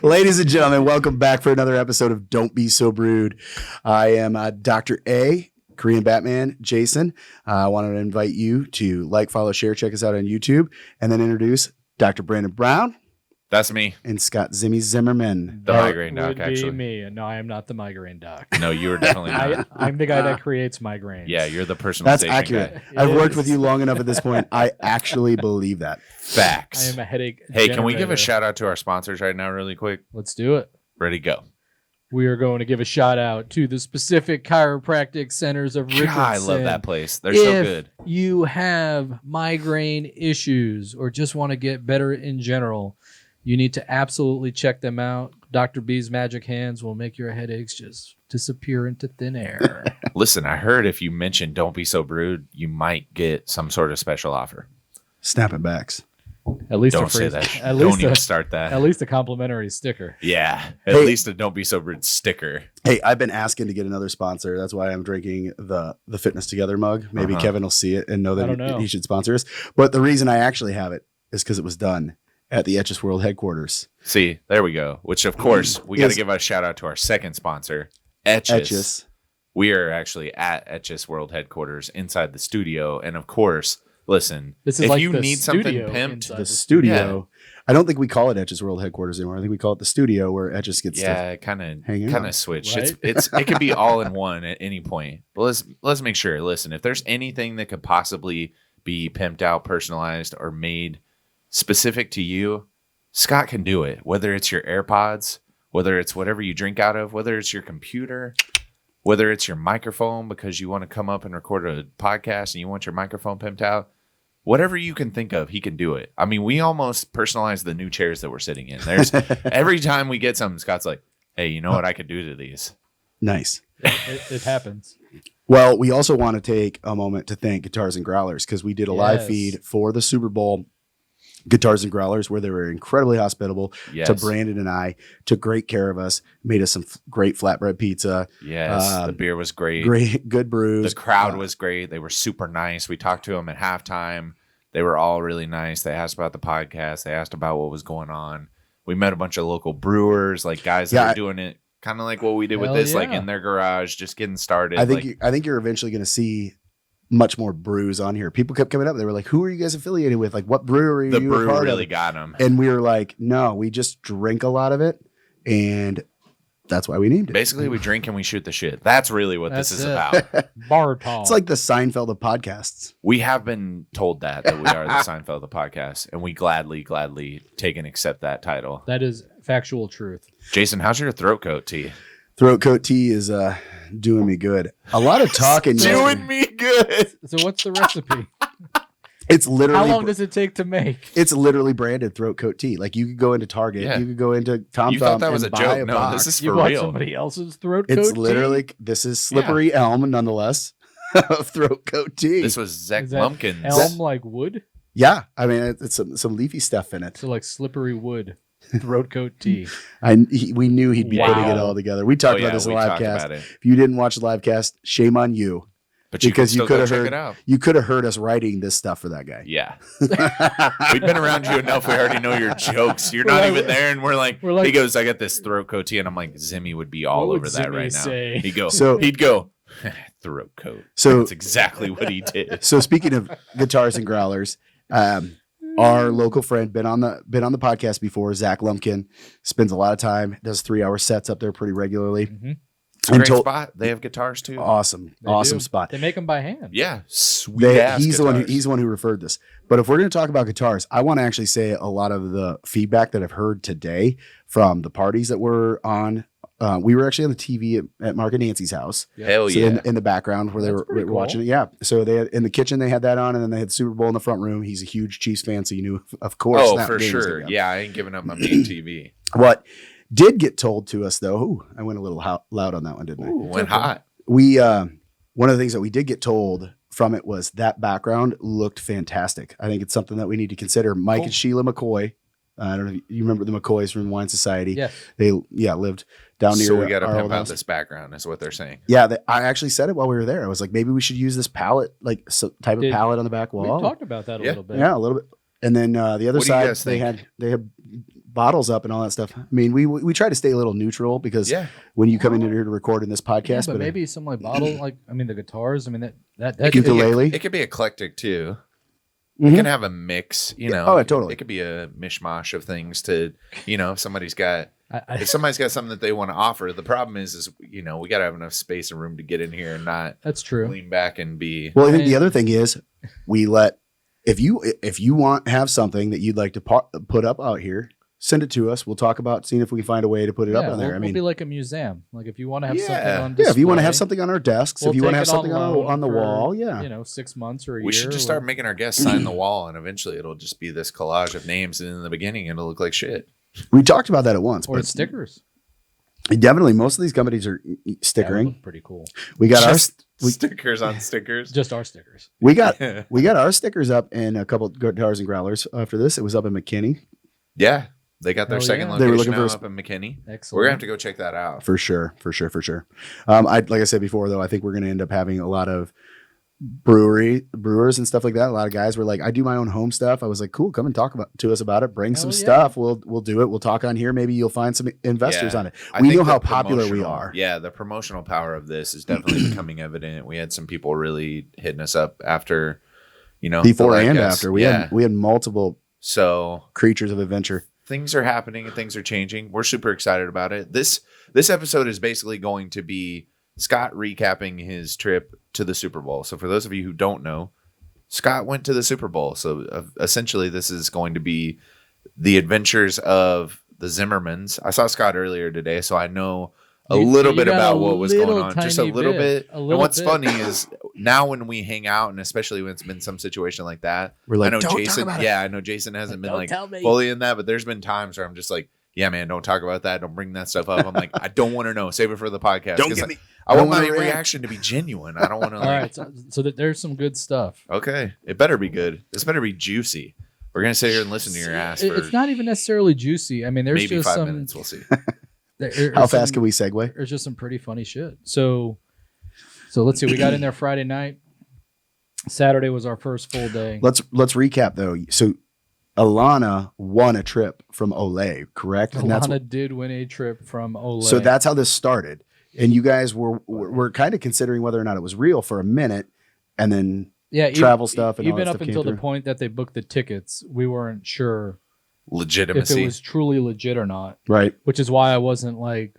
Ladies and gentlemen, welcome back for another episode of Don't Be So Brewed. I am Dr. A, Korean Batman, Jason. I wanted to invite you to like, follow, share, check us out on YouTube, and then introduce Dr. Brandon Brown. That's me. And Scott Zimmy Zimmerman. The migraine doc, would actually. be me. No, I am not the migraine doc. No, you are definitely not. I'm the guy that creates migraines. Yeah, you're the personalization That's accurate. guy. I've worked with you long enough at this point. I actually believe that. Facts. I am a headache Hey, can we give generator. a shout out to our sponsors right now really quick? Let's do it. Ready, go. We are going to give a shout out to the specific chiropractic centers of Richardson. God, I love that place. They're so good. If you have migraine issues or just want to get better in general, you need to absolutely check them out. Dr. B's magic hands will make your headaches just disappear into thin air. Listen, I heard if you mention Don't Be So Brewed, you might get some sort of special offer. Snapping backs. At least Don't a say free, that. At Don't least even a, start that. At least a complimentary sticker. Yeah, at Hey. least a Don't Be So Brewed sticker. Hey, I've been asking to get another sponsor. That's why I'm drinking the Fitness Together mug. Maybe Kevin will see it and know I don't that know. he should sponsor us. But the reason I actually have it is because it was done at the Etchus World headquarters. See, there we go. Which, of course, we got to Yes. give a shout out to our second sponsor, Etchus. Etchus. We are actually at Etchus World headquarters inside the studio. And of course, listen, This is if like you the need something studio pimped, inside The the studio. I don't think we call it Etchus World headquarters anymore. I think we call it the studio where Etchus gets yeah, to kind of hang out. switch. Right? It could be all in one at any point. But let's make sure. Listen, if there's anything that could possibly be pimped out, personalized, or made specific to you, Scott can do it. Whether it's your AirPods, whether it's whatever you drink out of, whether it's your computer, whether it's your microphone because you want to come up and record a podcast and you want your microphone pimped out. Whatever you can think of, he can do it. I mean, we almost personalize the new chairs that we're sitting in. There's every time we get something, Scott's like, hey, you know what I could do to these? nice. It happens. Well, we also want to take a moment to thank Guitars and Growlers because we did a live Yes. feed for the Super Bowl. Guitars and Growlers, where they were incredibly hospitable Yes. to Brandon and I, took great care of us, made us some great flatbread pizza, Yes, the beer was great. great, good brews. The crowd was great. They were super nice. We talked to them at halftime. They were all really nice. They asked about the podcast. They asked about what was going on. We met a bunch of local brewers, like guys that were doing it kind of like what we did with Hell this, like yeah. in their garage, just getting started. I think like, I think you're eventually going to see much more brews on here. People kept coming up. They were like, "Who are you guys affiliated with? Like, what brewery the are you a brew part really of?" got them. And we were like, "No, we just drink a lot of it, and that's why we named it." Basically, we drink and we shoot the shit. That's really what this That's is it. about. Bar talk. It's like the Seinfeld of podcasts. We have been told that we are the Seinfeld of the podcast, and we gladly take and accept that title. that is factual truth. Jason, how's your throat coat tea? Throat coat tea is doing me good. A lot of talking. Doing me good. So what's the recipe? It's How literally long does it take to make? it's literally branded throat coat tea. Like you could go into Target, Yeah. you could go into Tom You thought Thumb that was and a buy joke. No, box. this is You for bought real. somebody else's throat coat It's tea? literally this is slippery elm, nonetheless. Throat coat tea. This was Zach Is that Lumpkins. elm like wood? Yeah, I mean it's some leafy stuff in it. So like slippery wood. Throat coat tea. We knew he'd be Wow. putting it all together. We talked Oh, yeah, about this in we the live talked cast. about it. If you didn't watch the live cast, shame on you. But you Because can you still could go have check heard it out. you could have heard us writing this stuff for that guy. Yeah. We've been around you enough. We already know your jokes. You're not even there. And we're like, he goes, I got this throat coat tea. And I'm like, Zimmy would be all What over would that Zimmy right now. say? He'd go, throat coat. So- That's exactly what he did. So speaking of guitars and growlers, our local friend been on the podcast before. Zach Lumpkin spends a lot of time, does 3-hour sets up there pretty regularly. Mhm. It's a And great spot. They have guitars too. Awesome, They awesome do. spot. They make them by hand. Yeah. Sweet ass He's the one. guitars. He's the one who referred this. But if we're going to talk about guitars, I want to actually say a lot of the feedback that I've heard today from the parties that were on. We were actually on the TV at Mark and Nancy's house. Hell So yeah. in the background where they That's were pretty watching it. Yeah. So they had, in the kitchen, they had that on, and then they had Super Bowl in the front room. He's a huge Chiefs fan, so you knew, of course. Oh, that for game was sure. gonna be on. Yeah, I ain't giving up my main TV. What did get told to us, though, ooh, I went a little loud on that one, didn't I? Ooh, went hot. We one of the things that we did get told from it was that background looked fantastic. I think it's something that we need to consider. Mike and Sheila McCoy. I don't know if you remember the McCoys from Wine Society. Yes. They lived down near. So we got to our pimp old out house. this background, is what they're saying. Yeah, I actually said it while we were there. I was like, maybe we should use this palette, like type of palette on the back We wall. talked about that a little bit. Yeah, a little bit. And then the other What do you side, guys think? they had bottles up and all that stuff. I mean, we try to stay a little neutral because when you come in here to record in this podcast, but maybe some like bottle, like I mean the guitars. I mean that ukulele. It could be eclectic too. Mm-hmm. It can have a mix, you know. Oh, totally. It could be a mishmash of things to, you know, if somebody's got something that they want to offer. The problem is you know, we got to have enough space and room to get in here and not that's true. lean back and be. Well, I think the other thing is we let if you have something that you'd like to put up out here, send it to us. We'll talk about seeing if we can find a way to put it up on there. We'll be like a museum. Like if you want to have something on display. Yeah, if you want to have something on our desks, if you want to have something on the wall, you know, 6 months or a year. We should just start making our guests sign the wall, and eventually it'll just be this collage of names, and in the beginning it'll look like shit. We talked about that at once. Or stickers. Definitely, most of these companies are stickering. Pretty cool. We got stickers on stickers. Just our stickers. We got our stickers up in a couple of Guitars and Growlers. After this, it was up in McKinney. Yeah, they got their second location they were looking up in McKinney. Excellent. We're gonna have to go check that out for sure. Like I said before, though, I think we're gonna end up having a lot of brewers and stuff like that. A lot of guys were like, I do my own home stuff. I was like, cool, come and talk to us about it. Bring some stuff. We'll do it. We'll talk on here. Maybe you'll find some investors on it. We know how popular we are. Yeah, the promotional power of this is definitely becoming evident. We had some people really hitting us up after, you know, before and after. We had multiple creatures of adventure. Things are happening and things are changing. We're super excited about it. This episode is basically going to be Scott recapping his trip to the Super Bowl. So for those of you who don't know, Scott went to the Super Bowl. So essentially this is going to be the adventures of the Zimmermans. I saw Scott earlier today, so I know a little bit about what was going on. Just a little bit. And what's funny is now when we hang out, and especially when it's been some situation like that, we're like, I know don't Jason. talk about it. I know Jason hasn't been like fully in that, but there's been times where I'm just like, yeah, man, don't talk about that. Don't bring that stuff up. I'm like, I don't want to know. Save it for the podcast. Don't get me. I want my reaction to be genuine. I don't want to. All right, so that there's some good stuff. Okay, it better be good. This better be juicy. We're gonna sit here and listen to your ass. It's not even necessarily juicy. I mean, there's maybe just 5 some minutes. We'll see. How fast can we segue? There's just some pretty funny shit. So let's see. We got in there Friday night. Saturday was our first full day. Let's recap though. So Alana won a trip from Olay, correct? Alana did win a trip from Olay. So that's how this started. And you guys were kind of considering whether or not it was real for a minute, and then travel stuff and all that even up stuff until the point that they booked the tickets, we weren't sure legitimacy if it was truly legit or not. Right. Which is why I wasn't like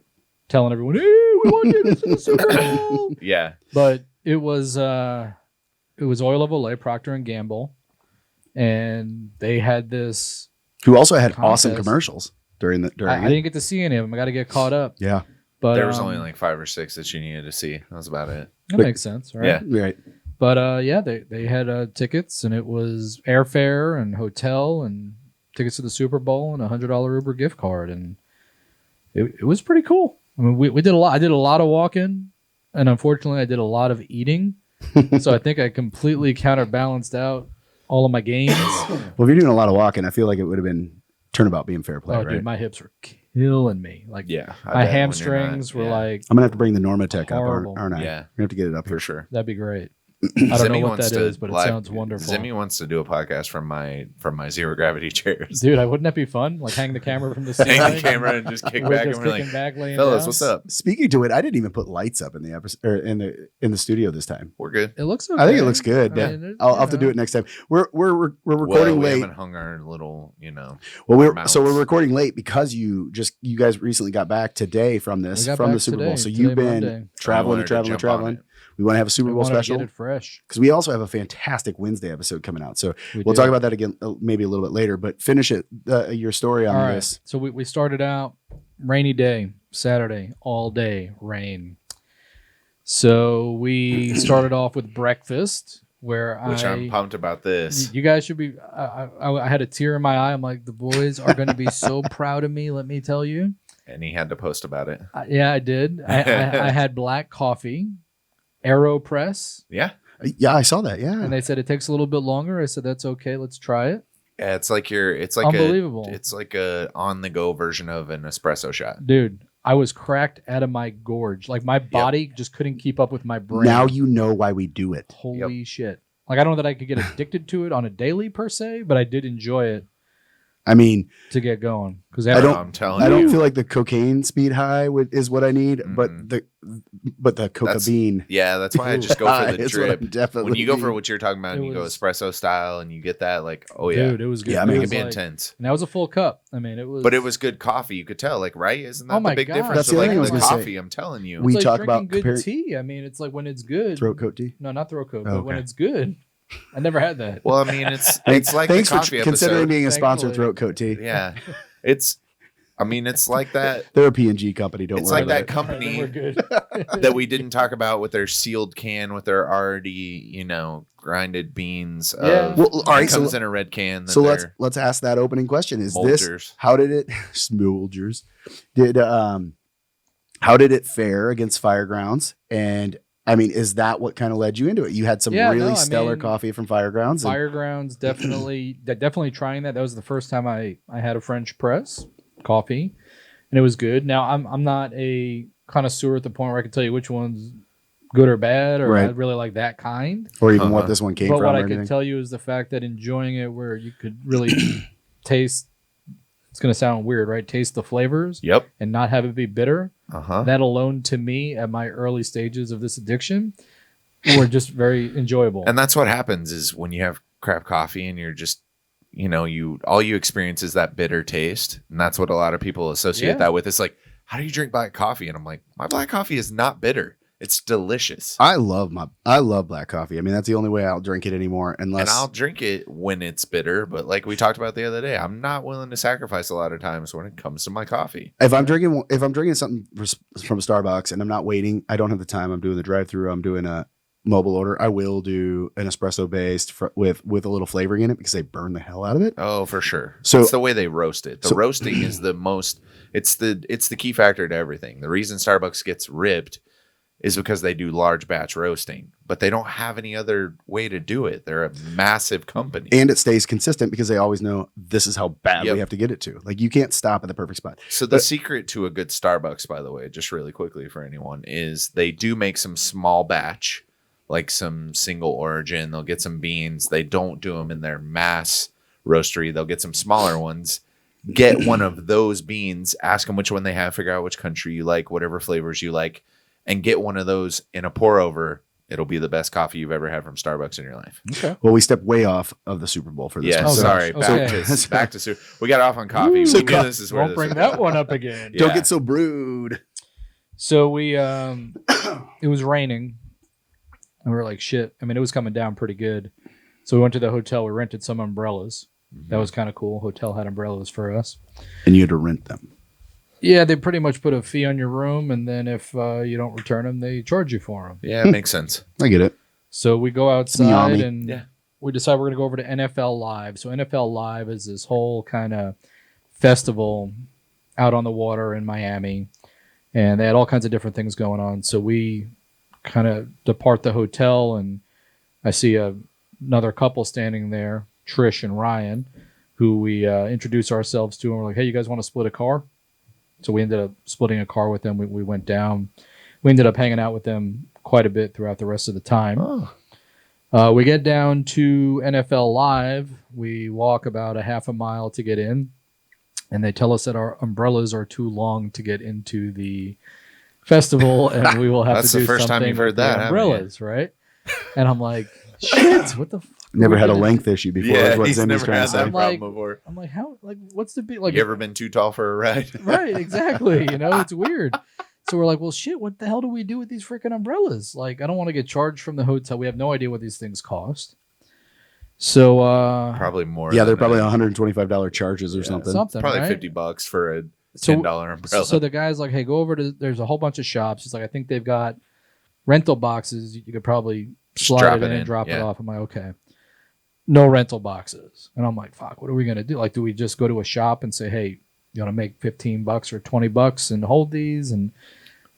telling everyone, "Hey, we want tickets to the Super Bowl." Yeah. But it was Oil of Olay, Procter and Gamble, and they had this. Who also had contest. Awesome commercials during I didn't get to see any of them. I got to get caught up. Yeah. But there was only like 5 or 6 that you needed to see. That was about it. That makes sense, right? Yeah. Right. But they had tickets, and it was airfare and hotel and tickets to the Super Bowl and $100 Uber gift card, and it was pretty cool. I mean, we did a lot. I did a lot of walking, and unfortunately, I did a lot of eating. So I think I completely counterbalanced out all of my gains. Well, if you're doing a lot of walking, I feel like it would have been turnabout being fair play, right? Dude, my hips were killing me. Like, my hamstrings were like. I'm gonna have to bring the Normatec horrible. up, aren't I? Yeah, we have to get it up for sure. That'd be great. I don't know what that is, but it sounds wonderful. Zimmy wants to do a podcast from my zero gravity chairs. Dude, wouldn't that be fun? Like hang the camera from the ceiling. Hang the camera and just kick back and we're like, fellas, what's up? Speaking to it, I didn't even put lights up in the episode or in the studio this time. We're good. It looks okay. I think it looks good. I mean, I'll have to do it next time. We're recording late. We haven't hung our little, Well, we're recording late because you guys recently got back today from the Super Bowl. So you've been traveling. We want to have a Super Bowl special. Get it fresh. Because we also have a fantastic Wednesday episode coming out. So we'll talk about that again maybe a little bit later. But finish it, your story on this. So we started out rainy day, Saturday, all day rain. So we started off with breakfast, which I'm pumped about this. You guys should be. I had a tear in my eye. I'm like, the boys are going to be so proud of me. Let me tell you. And he had to post about it. Yeah, I did. I had black coffee. AeroPress. Yeah, I saw that. Yeah, and they said it takes a little bit longer. I said that's okay. Let's try it. Yeah, it's like unbelievable. It's like a on the go version of an espresso shot, dude. I was cracked out of my gorge. Like my body just couldn't keep up with my brain. Now you know why we do it. Holy shit! Like I don't know that I could get addicted to it on a daily per se, but I did enjoy it. I mean, to get going. Because I don't- I'm telling I you. don't feel like the cocaine speed high is what I need, but the coca bean. Yeah, that's why I just go for the is what I drip. definitely When you go for need. what you're talking about, and It you go was- espresso style, and you get that, like, oh yeah, dude, it was good. Yeah, I mean, it It can was be like- intense. And that was a full cup. I mean, it was. But it was good coffee. You could tell, like, right? Isn't that Oh the my big God. difference? That's of the other like thing I was the gonna say. coffee. I'm telling you. We it's talk like about drinking good comparing tea. I mean, it's like when it's good. throat coat tea. No, not throat coat, Oh, but when okay. it's good. I never had that. Well, I mean, it's like Thanks the for coffee considering episode. being a sponsor of Thankfully. throat coat tea. Yeah, it's like that. They're a P&G company. Don't It's worry like about that it. company We're good. that we didn't talk about with their sealed can with their already, grinded beans. Yeah. Of, Well, all right, it so- comes in a red can. So that let's ask that opening question. Is they're this Molgers. how did it Smolgers did how did it fare against Firegrounds? And I mean, is that what kind of led you into it? You had some Yeah, really no, I stellar mean, coffee from Firegrounds. and- Firegrounds definitely trying that. That was the first time I had a French press coffee, and it was good. Now I'm not a connoisseur at the point where I can tell you which one's good or bad, or Right. I really like that kind. or even what Uh-huh. this one came But from. what or I could anything. tell you is the fact that enjoying it, where you could really taste. It's gonna sound weird, right? Taste the flavors Yep. and not have it be bitter. Uh-huh. That alone, to me, at my early stages of this addiction, were just very enjoyable. And that's what happens is when you have crap coffee and you're just, all you experience is that bitter taste. And that's what a lot of people associate Yeah. that with. It's like, how do you drink black coffee? And I'm like, my black coffee is not bitter. It's delicious. I love black coffee. I mean, that's the only way I'll drink it anymore unless And I'll drink it when it's bitter. But like we talked about the other day, I'm not willing to sacrifice a lot of times when it comes to my coffee. if I'm drinking something from Starbucks and I'm not waiting, I don't have the time. I'm doing the drive-through. I'm doing a mobile order. I will do an espresso based with a little flavoring in it because they burn the hell out of it. Oh, for sure. So- it's the way they roast it. The so- roasting is the most. It's the key factor to everything. The reason Starbucks gets ripped is because they do large batch roasting, but they don't have any other way to do it. They're a massive company. And it stays consistent because they always know this is how bad Yep. we have to get it to. Like you can't stop at the perfect spot. So the secret to a good Starbucks, by the way, just really quickly for anyone, is they do make some small batch, like some single origin. They'll get some beans. They don't do them in their mass roastery. They'll get some smaller ones. Get one of those beans. Ask them which one they have. Figure out which country you like, whatever flavors you like, and get one of those in a pour over. It'll be the best coffee you've ever had from Starbucks in your life. Okay. Well, we stepped way off of the Super Bowl for this. Yeah, one. Oh, sorry. gosh. Back Okay. to back to we got off on coffee. So We knew this is where Won't this bring was that going. one up again. Yeah. Don't get so brewed. So we, it was raining, and we were like, shit. I mean, it was coming down pretty good. So we went to the hotel. We rented some umbrellas. That was kind of cool. Hotel had umbrellas for us. And you had to rent them. Yeah, they pretty much put a fee on your room, and then if you don't return them, they charge you for them. Yeah, it makes sense. I get it. So we go outside Yummy. and Yeah. we decide we're going to go over to NFL Live. So NFL Live is this whole kind of festival out on the water in Miami, and they had all kinds of different things going on. So we kind of depart the hotel, and I see another couple standing there, Trish and Ryan, who we introduce ourselves to, and we're like, hey, you guys want to split a car? So we ended up splitting a car with them. We went down. We ended up hanging out with them quite a bit throughout the rest of the time. Oh. We get down to NFL Live. We walk about a half a mile to get in, and they tell us that our umbrellas are too long to get into the festival, and we will have That's to do the first time something you've heard with the that, haven't you? umbrellas, right? And I'm like, shit, what the fuck? are Never we had a gonna do? length issue before. Yeah, is what he's Zim was never trying had to that say. I'm problem like- before. I'm like, how? Like, what's the big? Like, You ever been too tall for a ride? right? Exactly. You know, it's weird. So we're like, well, shit, what the hell do we do with these freaking umbrellas? Like, I don't want to get charged from the hotel. We have no idea what these things cost. So, Probably more. Yeah, they're than probably that. $125 charges or Yeah, something. Probably right? $50 for a So- $10 umbrella. So the guy's like, hey, go over to, there's a whole bunch of shops. He's like, I think they've got rental boxes. You could probably Just slide drop it in it and in, drop it yeah. off. I'm like, okay. No rental boxes. And I'm like, fuck, what are we going to do? Like, do we just go to a shop and say, hey, you want to make $15 or $20 and hold these? And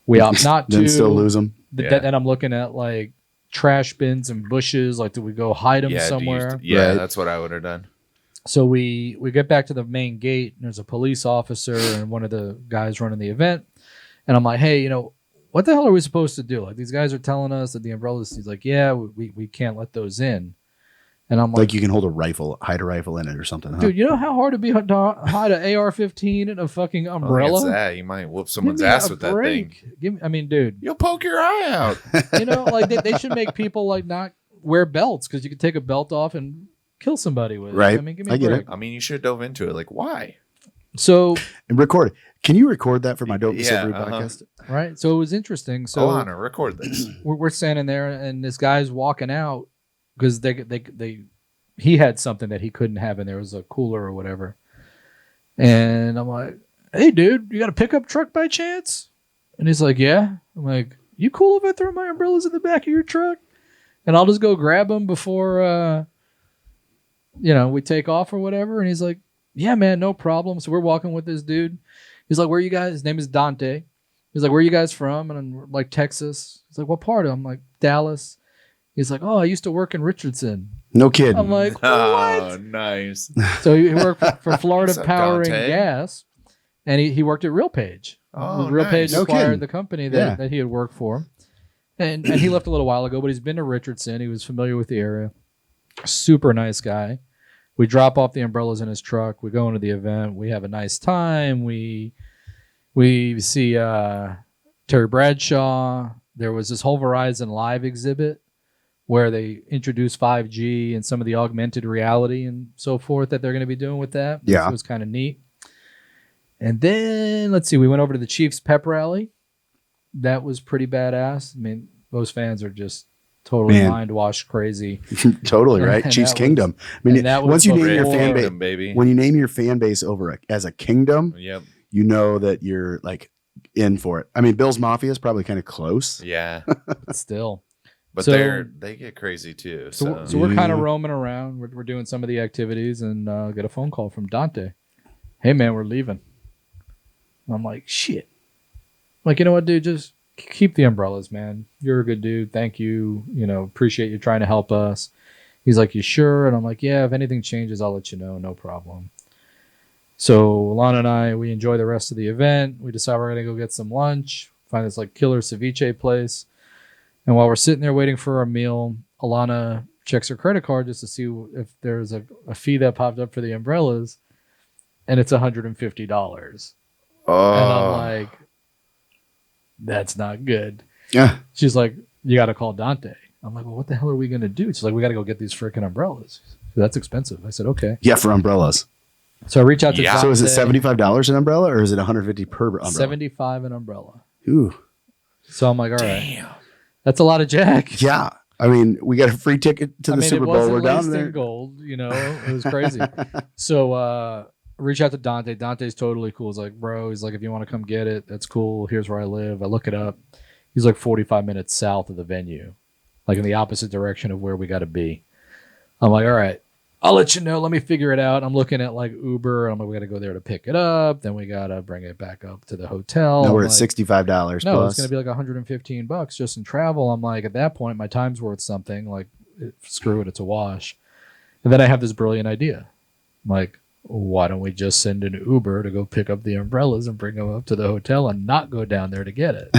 we opt not to. Then still lose them. Yeah. Then I'm looking at like trash bins and bushes. Like, do we go hide them do you- somewhere? yeah, Right. that's what I would have done. So we get back to the main gate, and there's a police officer and one of the guys running the event. And I'm like, hey, you know, what the hell are we supposed to do? Like, these guys are telling us that the umbrellas, he's like, yeah, we can't let those in. And I'm Like you can hold a rifle, hide a rifle in it or something. Huh? dude, you know how hard it'd be to hide an AR-15 in a fucking I think umbrella? it's that. You might whoop Give someone's me ass a with that break. thing. I mean, dude, You'll poke your eye out. you know, like they should make people like not wear belts because you could take a belt off and kill somebody with it. Right. I mean, give me I a get break. I mean, you should have dove into it. Like, why? So, And record it. Can you record that for my Don't Be So Yeah, Brewed uh-huh. podcast? right. So it was interesting. So Alana, record this. we're standing there and this guy's walking out because he had something that he couldn't have in there. It was a cooler or whatever. And I'm like, hey, dude, you got a pickup truck by chance? And he's like, yeah. I'm like, you cool if I throw my umbrellas in the back of your truck? And I'll just go grab them before, we take off or whatever. And he's like, yeah, man, no problem. So we're walking with this dude. He's like, where are you guys? His name is Dante. He's like, where are you guys from? And I'm like, Texas. He's like, what part? I'm like, Dallas. He's like, oh, I used to work in Richardson. No kidding. I'm like, Oh, what? nice. So he worked for Florida What's up, Power and Dante? Gas, and he worked at RealPage. Oh, RealPage nice. No acquired kidding. the company Yeah. that he had worked for. And he left a little while ago, but he's been to Richardson. He was familiar with the area. Super nice guy. We drop off the umbrellas in his truck. We go into the event. We have a nice time. We see Terry Bradshaw. There was this whole Verizon Live exhibit where they introduced 5G and some of the augmented reality and so forth that they're going to be doing with that. Yeah. It was kind of neat. And then, let's see, we went over to the Chiefs pep rally. That was pretty badass. I mean, those fans are just totally Man. mind-washed crazy. Totally right. And Chiefs that Kingdom. I mean, and that was once you name before- your fan base, Kingdom, baby. when you name your fan base over as a kingdom, Yep. you know that you're like in for it. I mean, Bill's Mafia is probably kind of close. Yeah. Still. But So- they get crazy too. So So, we're kind of Yeah. roaming around. We're doing some of the activities and get a phone call from Dante. Hey, man, we're leaving. I'm like, shit. Like, you know what, dude? Just keep the umbrellas, man. You're a good dude. Thank you. Appreciate you trying to help us. He's like, you sure? And I'm like, yeah, if anything changes, I'll let you know. No problem. So Alana and I, we enjoy the rest of the event. We decide we're going to go get some lunch, find this like killer ceviche place. And while we're sitting there waiting for our meal, Alana checks her credit card just to see if there's a fee that popped up for the umbrellas. And it's $150. And I'm like, that's not good. Yeah. She's like, you got to call Dante. I'm like, well, what the hell are we going to do? She's like, we got to go get these freaking umbrellas. That's expensive. I said, okay. Yeah, for umbrellas. So I reach out to Yeah. Dante. So is it $75 an umbrella or is it $150 per umbrella? 75 an umbrella. Ooh. So I'm like, all right, damn. that's a lot of jack. Yeah. I mean, we got a free ticket to the Super it Bowl. wasn't We're down laced in there. gold, it was crazy. So reach out to Dante. Dante's totally cool. He's like, bro, he's like, if you want to come get it, that's cool. Here's where I live. I look it up. He's like 45 minutes south of the venue, like in the opposite direction of where we got to be. I'm like, all right, I'll let you know. Let me figure it out. I'm looking at like Uber. I'm like, we got to go there to pick it up. Then we got to bring it back up to the hotel. No, I'm we're at like, $65 no, plus. it's going to be like $115 just in travel. I'm like, at that point, my time's worth something. Like, screw it, it's a wash. And then I have this brilliant idea. I'm like, why don't we just send an Uber to go pick up the umbrellas and bring them up to the hotel and not go down there to get it?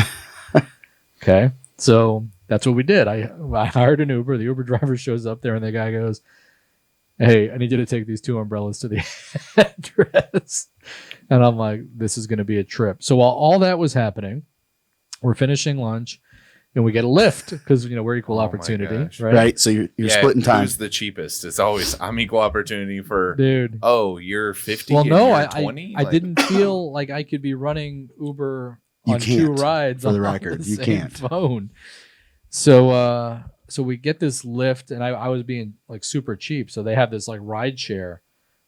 Okay, so that's what we did. I hired an Uber. The Uber driver shows up there, and the guy goes, hey, I need you to take these 2 umbrellas to the address. And I'm like, this is going to be a trip. So while all that was happening, we're finishing lunch, and we get a lift because we're equal Oh my opportunity, gosh. right? Right. So you're splitting time. Who's the cheapest? It's always I'm equal opportunity for. Dude. Oh, you're 50. Well, and no, you're I 20? I didn't feel like I could be running Uber You on 2 can't, rides for the on record. the You same can't. phone. So we get this lift, and I was being like super cheap. So they have this like ride share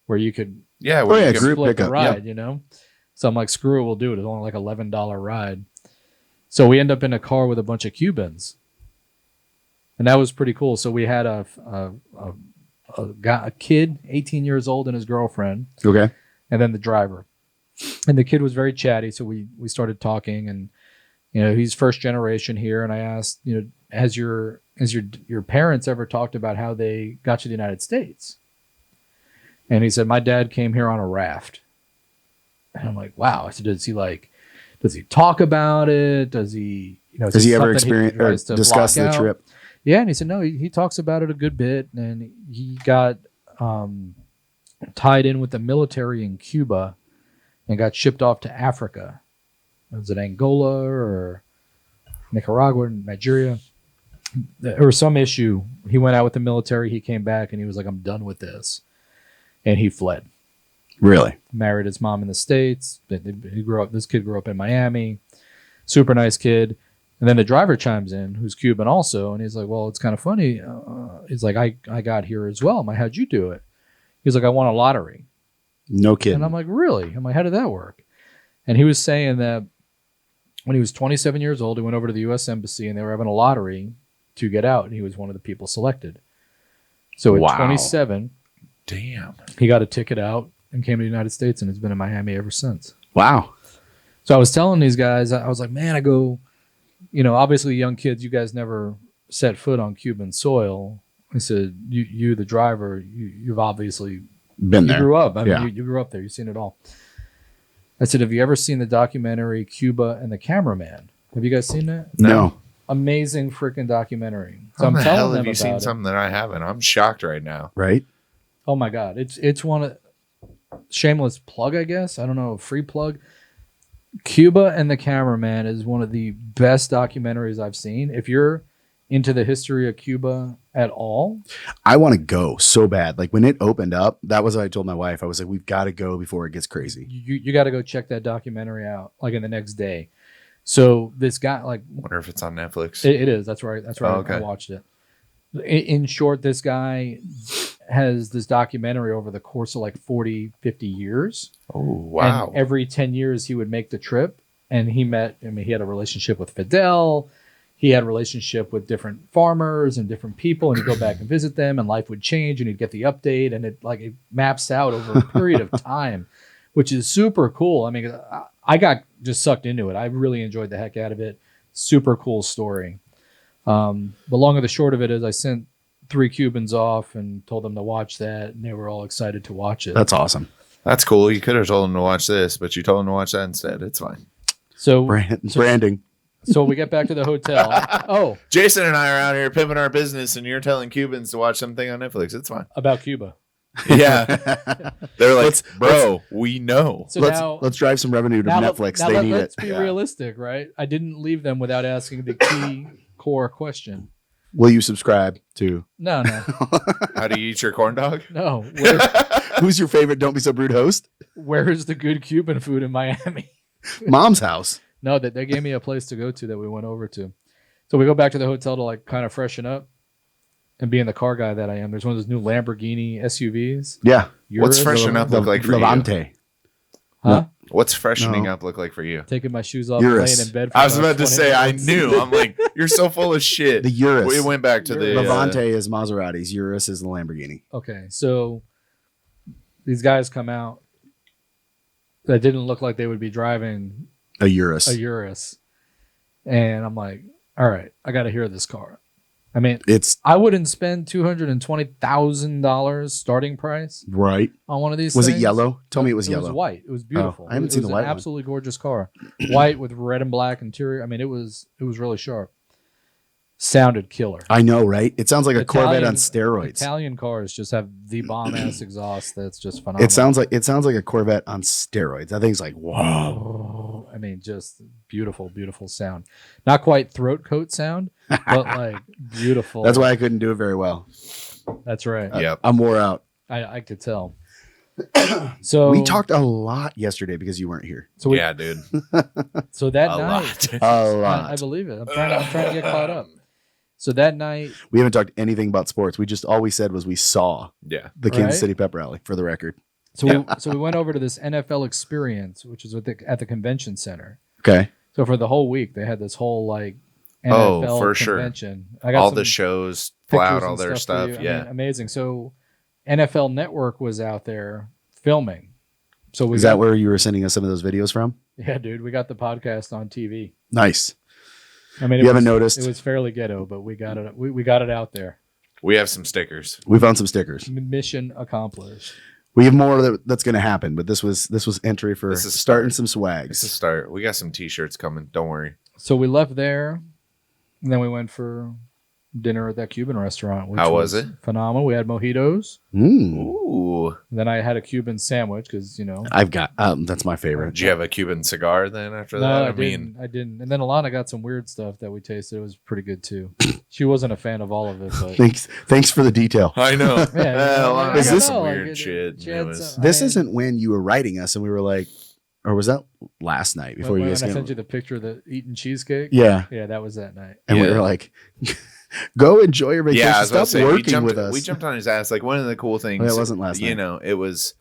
where you could Yeah. Oh, yeah, you can- group split the pickup, ride, So I'm like, screw it, we'll do it. It's only like $11 ride. So we end up in a car with a bunch of Cubans, and that was pretty cool. So we had a kid, 18 years old, and his girlfriend, Okay. and then the driver. And the kid was very chatty, so we started talking, and he's first generation here. And I asked, has your parents ever talked about how they got to the United States? And he said, my dad came here on a raft. And I'm like, wow. I said, does he talk about it? Does he, Has he ever something experienced or tries to discussed block the out? trip? Yeah, and he said no. He talks about it a good bit, and he got tied in with the military in Cuba and got shipped off to Africa. Was it Angola or Nicaragua, Nigeria? There was some issue. He went out with the military. He came back and he was like, I'm done with this. And he fled. Really? Married his mom in the States. He grew up. This kid grew up in Miami. Super nice kid. And then the driver chimes in, who's Cuban also. And he's like, well, it's kind of funny. He's like, I got here as well. I'm like, how'd you do it? He's like, I won a lottery. No kidding. And I'm like, really? I'm like, how did that work? And he was saying that when he was 27 years old, he went over to the U.S. Embassy and they were having a lottery to get out. And he was one of the people selected. So at 27, damn, he got a ticket out and came to the United States and has been in Miami ever since. Wow. So I was telling these guys, I was like, man, I go, obviously young kids, you guys never set foot on Cuban soil. I said, you the driver, you've obviously been there. You grew up. I mean, Yeah. you grew up there. You've seen it all. I said, have you ever seen the documentary Cuba and the Cameraman? Have you guys seen that? No. Amazing freaking documentary. So How I'm the telling hell them have you about seen it. something that I haven't? I'm shocked right now. Right? Oh my God. It's one of shameless plug, I guess. I don't know, free plug. Cuba and the Cameraman is one of the best documentaries I've seen. If you're into the history of Cuba at all, I want to go so bad. Like when it opened up, that was what I told my wife. I was like, we've got to go before it gets crazy. you got to go check that documentary out like in the next day. So this guy, like, Wonder if it's on Netflix. it is. That's right. That's right. Oh, okay. I watched it. In short, this guy has this documentary over the course of like 40, 50 years. Oh, wow. And every 10 years he would make the trip. And he had a relationship with Fidel. He had a relationship with different farmers and different people. And he'd go back and visit them and life would change and he'd get the update. And it maps out over a period of time, which is super cool. I mean, I got just sucked into it. I really enjoyed the heck out of it. Super cool story. The long and the short of it is I sent 3 Cubans off and told them to watch that, and they were all excited to watch it. That's awesome. That's cool. You could have told him to watch this, but you told him to watch that instead. It's fine. So Branding. So we get back to the hotel. Oh, Jason and I are out here pimping our business, and you're telling Cubans to watch something on Netflix. It's fine. about Cuba. Yeah. They're like, Let's- we know. So let's drive some revenue to Netflix. They need let's it. be realistic, right? I didn't leave them without asking the key core question. Will you subscribe to? No. How do you eat your corn dog? No. Who's your favorite Don't Be So Brewed host? Where is the good Cuban food in Miami? Mom's house. No, that they gave me a place to go to that we went over to. So we go back to the hotel to like kind of freshen up and being the car guy that I am. There's one of those new Lamborghini SUVs. Yeah. What's Urus. freshen up look like for you? Levante. Huh? What's freshening No. up look like for you? Taking my shoes off, Urus. laying in bed for I was about to 20 say, I minutes. knew. I'm like, you're so full of shit. The Urus. We went back to the Levante is Maserati's. Urus is the Lamborghini. Okay, so these guys come out that didn't look like they would be driving A Urus. a Urus. And I'm like, all right, I got to hear this car. I mean, It's I wouldn't spend $220,000 starting price right. on one of these Was things. it yellow? Tell me it was It yellow. was white. It was beautiful. I haven't It seen was the white an one. absolutely gorgeous car. White with red and black interior. I mean, it was really sharp. Sounded killer. I know, right? It sounds like a Corvette on Italian- steroids. Italian cars just have the bomb ass exhaust that's just phenomenal. It sounds like a Corvette on steroids. That thing's like, whoa. I mean, just beautiful, beautiful sound. Not quite throat coat sound, but like beautiful. That's why I couldn't do it very well. That's right. Yep. I'm wore out. I could tell. So We talked a lot yesterday because you weren't here. So we, Yeah, dude. so that A night, lot. A lot. I believe it. I'm trying to get caught up. So that night, We haven't talked anything about sports. We just all we said was we saw Yeah. the Kansas Right. City Pep Rally, for the record. we went over to this NFL experience, which is at the convention center. Okay. So for the whole week, they had this whole like Oh, NFL for sure. convention. I got All some the shows, pictures fly out all and their for stuff. you. I Yeah. mean, amazing. So NFL Network was out there filming. So we Is that where you were sending us some of those videos from? Yeah, dude, we got the podcast on TV. Nice. I mean, You haven't noticed? It was fairly ghetto, but we got it. We got it out there. We have some stickers. We found some stickers. Mission accomplished. We have more that's going to happen, but this was entry for This is starting some It's a swags. start. We got some t-shirts coming. Don't worry. So we left there, and then we went for dinner at that Cuban restaurant. Which How was it? Phenomenal. We had mojitos. Ooh. Then I had a Cuban sandwich because I've got that's my favorite. Did you have a Cuban cigar then after No, that? I didn't. And then Alana got some weird stuff that we tasted. It was pretty good too. She wasn't a fan of all of it, but Thanks for the detail. I know. Yeah, Is this some weird shit? she had It was- some- This isn't when you were writing us and we were like, or was that last night before when you guys I came? sent you the picture of the eating cheesecake. Yeah. Yeah, that was that night. And we Yeah. were like, go enjoy your vacation. Yeah, I was about Stop to say, working with us. we jumped on his ass. Like one of the cool things. Well, that wasn't last night. It was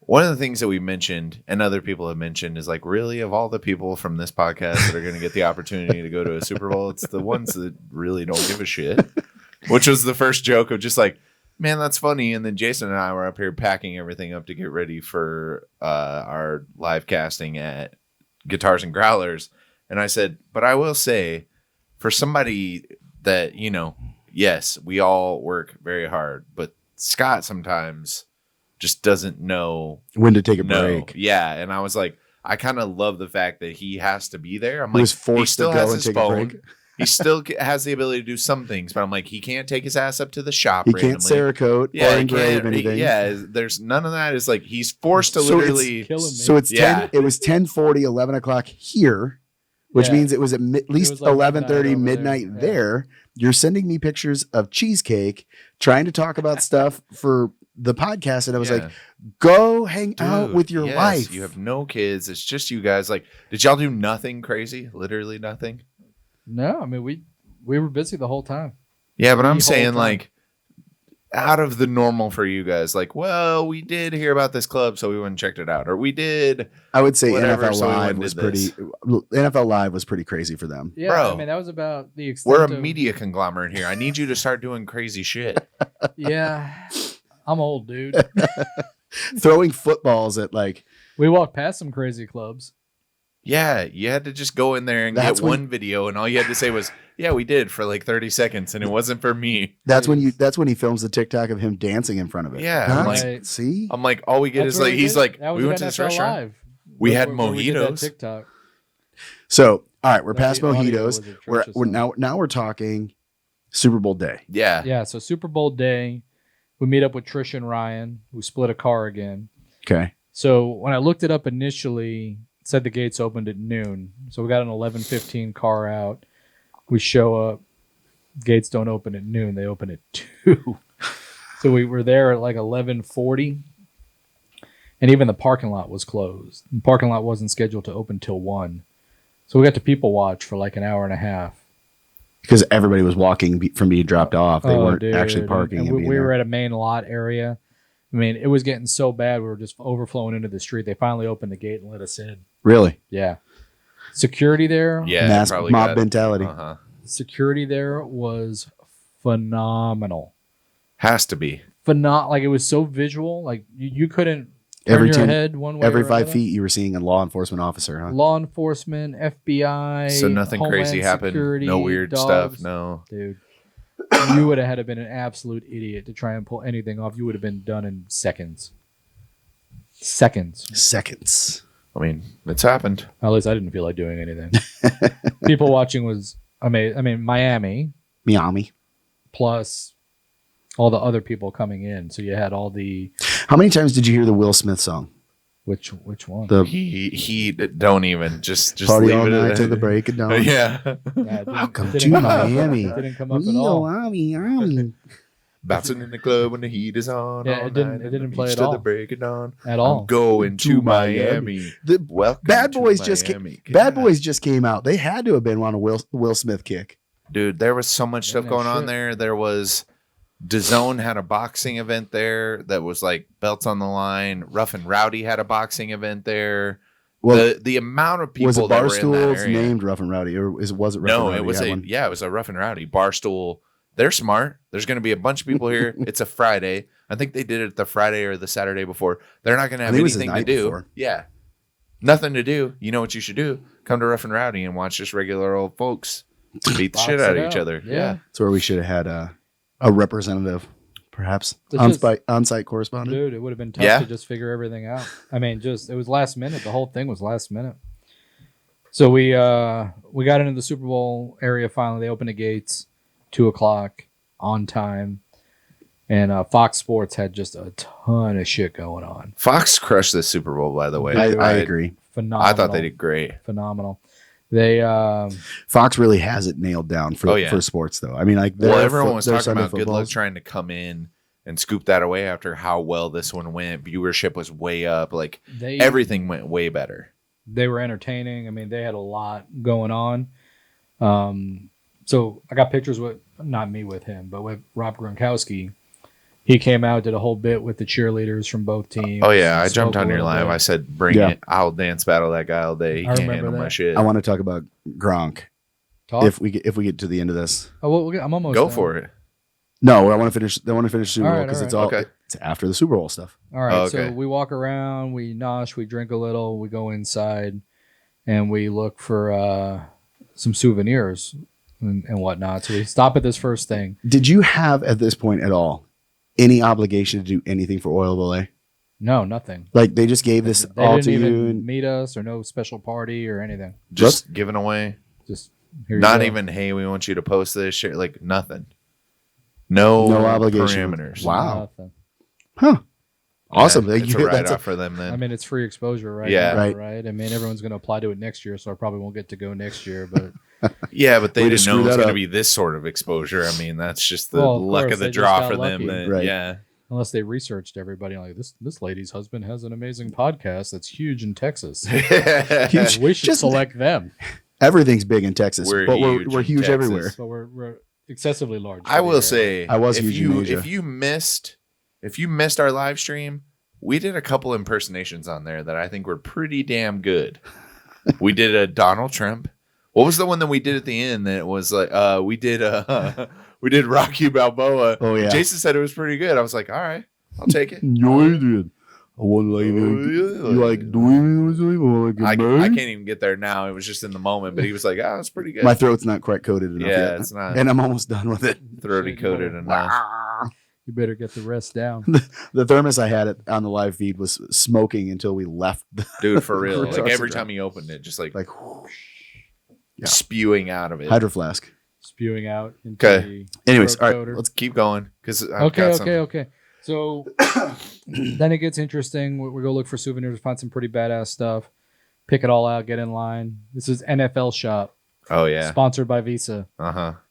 one of the things that we mentioned and other people have mentioned is like, really, of all the people from this podcast that are going to get the opportunity to go to a Super Bowl, it's the ones that really don't give a shit. Which was the first joke of just like, man, that's funny. And then Jason and I were up here packing everything up to get ready for our live casting at Guitars and Growlers. And I said, but I will say, for somebody that, yes, we all work very hard, but Scott sometimes just doesn't know when to take a break. Yeah. And I was like, I kind of love the fact that he has to be there. I'm He like, was forced to go and take a break. He still has the ability to do some things, but I'm like, he can't take his ass up to the shop. He randomly. can't Cerakote or he engrave can't- anything. there's none of that. It's like he's forced to So it's literally. Killing me. So it's Yeah. 10. It was 10:40, 11 o'clock here, which Yeah. means it was at least was like 11:30 midnight midnight over there. there. You're sending me pictures of cheesecake, trying to talk about stuff for the podcast, and I was like, "Go hang out Dude, with your yes, wife." You have no kids. It's just you guys. Like, did y'all do nothing crazy? Literally nothing. No, I mean we were busy the whole time. Yeah, but The I'm whole saying time. like out of the normal for you guys. Like, well, we did hear about this club, so we went and checked it out, or we did. I would say Whatever, NFL so we went Live and was did pretty. this. NFL Live was pretty crazy for them. Yeah, Bro, I mean that was about the extent. We're a of, media conglomerate here. I need you to start doing crazy shit. Yeah, I'm old, dude. Throwing footballs at like We walked past some crazy clubs. Yeah, you had to just go in there and That's get when- one video, and all you had to say was, "Yeah, we did," for like 30 seconds, and it wasn't for me. that's when he films the TikTok of him dancing in front of it. Yeah, Huh? I'm like- see, I'm like, all we get That's is where like, we he's did it. like, That was we at went to this NFL restaurant. Live. We had Where we did that mojitos. TikTok. so all right, we're But past the audio mojitos. was atrocious We're on now we're talking Super Bowl day. Yeah. Yeah, so Super Bowl day, we meet up with Trish and Ryan, who split a car again. Okay, So when I looked it up initially, it said the gates opened at noon. So we got an 11:15 car out. We show up. Gates don't open at noon. They open at 2. So we were there at like 11:40. And even the parking lot was closed. The parking lot wasn't scheduled to open till 1. So we got to people watch for like an hour and a half. because everybody was walking from being dropped off. They weren't dude. actually parking. And and we being there. were at a main lot area. I mean, it was getting so bad. We were just overflowing into the street. They finally opened the gate and let us in. Really Yeah. Security there. Yeah. mass probably mob got- mentality. Uh-huh. Security there was phenomenal. Has to be. Like it was so visual. Like you couldn't turn Every your 10 head one way. Every or 5 another. feet, you were seeing a law enforcement officer, huh? Law enforcement, FBI. So nothing crazy Homeland happened. Security, No weird dogs. stuff. No. Dude, you would have had to been an absolute idiot to try and pull anything off. You would have been done in seconds. Seconds. Seconds. I mean, it's happened. At least I didn't feel like doing anything. People watching was amazing. I mean, Miami Miami. plus all the other people coming in. So you had all the How many times did you hear the Will Smith song? which one? The He don't even just party leave all it night at till the break of dawn. Yeah. Yeah, it didn't- Welcome it to didn't come up- Miami. It didn't come up at all. Miami. Bouncing in the club when the heat is on. Yeah, all it didn't- night it didn't and play beach at till all. the break of dawn. At all. I'm going To to Miami. Miami. The Welcome Bad to Boys just came. Miami. Bad Yeah. Boys just came out. They had to have been on a Will Smith kick. Dude, there was so much stuff Yeah, going on shit. there. There was DAZN had a boxing event there that was like belts on the line. Rough and Rowdy had a boxing event there. Well, the amount of people was it that were in that Barstool's area. named Rough and Rowdy, or was it Rough and No, Rowdy? it was had one? it was a Rough and Rowdy. Barstool. They're smart. There's going to be a bunch of people here. It's a Friday. I think they did it the Friday or the Saturday before. They're not going to have think it was the anything to night do. before. Yeah. Nothing to do. You know what you should do? Come to Rough and Rowdy and watch just regular old folks beat the Box shit it out of out. each other. Yeah. That's where we should have had a representative, perhaps It's just- on-site correspondent. Dude, it would have been tough Yeah. to just figure everything out. I mean, it was last minute. The whole thing was last minute. So we got into the Super Bowl area finally. They opened the gates. 2:00 on time. And Fox Sports had just a ton of shit going on. Fox crushed the Super Bowl, by the way. I agree. Phenomenal. I thought they did great. Phenomenal. They Fox really has it nailed down for sports, though. I mean, like, everyone was talking Sunday about Good Luck footballs. trying to come in and scoop that away after how well this one went. Viewership was way up. Like, everything went way better. They were entertaining. I mean, they had a lot going on. So I got pictures with, not me with him, but with Rob Gronkowski. He came out, did a whole bit with the cheerleaders from both teams. Oh, yeah. I jumped on your live. I said, bring it. I'll dance battle that guy all day. He can't handle my shit. I want to talk about Gronk. Talk? If we get to the end of this. Oh, well, I'm almost Go done. for it. No, I want to finish Super Bowl because Okay. it's after the Super Bowl stuff. All right, okay. So we walk around, we nosh, we drink a little, we go inside, and we look for some souvenirs and whatnot. So we stop at this first thing. Did you have at this point at all any obligation to do anything for Oil of LA? No, nothing. Like they just gave this They all didn't to even you? And meet us or no special party or anything. Just giving away. Just here you Not go. even, hey, we want you to post this shit. Like, nothing. No obligation. parameters. Wow. Nothing. Huh. Awesome. Yeah, it's a That's write-off for them then. I mean, it's free exposure, right? Yeah. now, Right. Right. I mean, everyone's going to apply to it next year, so I probably won't get to go next year. But Yeah, but they Way to didn't know screw it was that going to up. be this sort of exposure. I mean, that's just the Well, of luck course, of the they just draw got for them. lucky. That, Right. Yeah. unless they researched everybody, like this lady's husband has an amazing podcast that's huge in Texas. Huge. We should Just- select them. Everything's big in Texas, We're but huge we're in huge Texas. everywhere. So we're excessively large. I will say, I was if huge in you Asia. if you missed our live stream, we did a couple impersonations on there that I think were pretty damn good. We did a Donald Trump. What was the one that we did at the end that was like we did Rocky Balboa. Oh yeah. Jason said it was pretty good. I was like, all right, I'll take it. No, you did. I want like you like doing it. I can't even get there now. It was just in the moment, but he was like, "Oh, it's pretty good." My throat's not quite coated enough Yeah, yet. it's not. And I'm almost done with it. Throaty coated enough. You better get the rest down. The thermos I had on the live feed was smoking until we left. Dude, for real. Retarded. Like every time he opened it, just like whoosh. Yeah. spewing out of it. Hydro flask. Spewing out into Okay. the Anyways, throat all right, coater. Let's keep going because Okay. So then it gets interesting. We go look for souvenirs, find some pretty badass stuff, pick it all out, get in line. This is NFL Shop, Oh yeah. sponsored by Visa.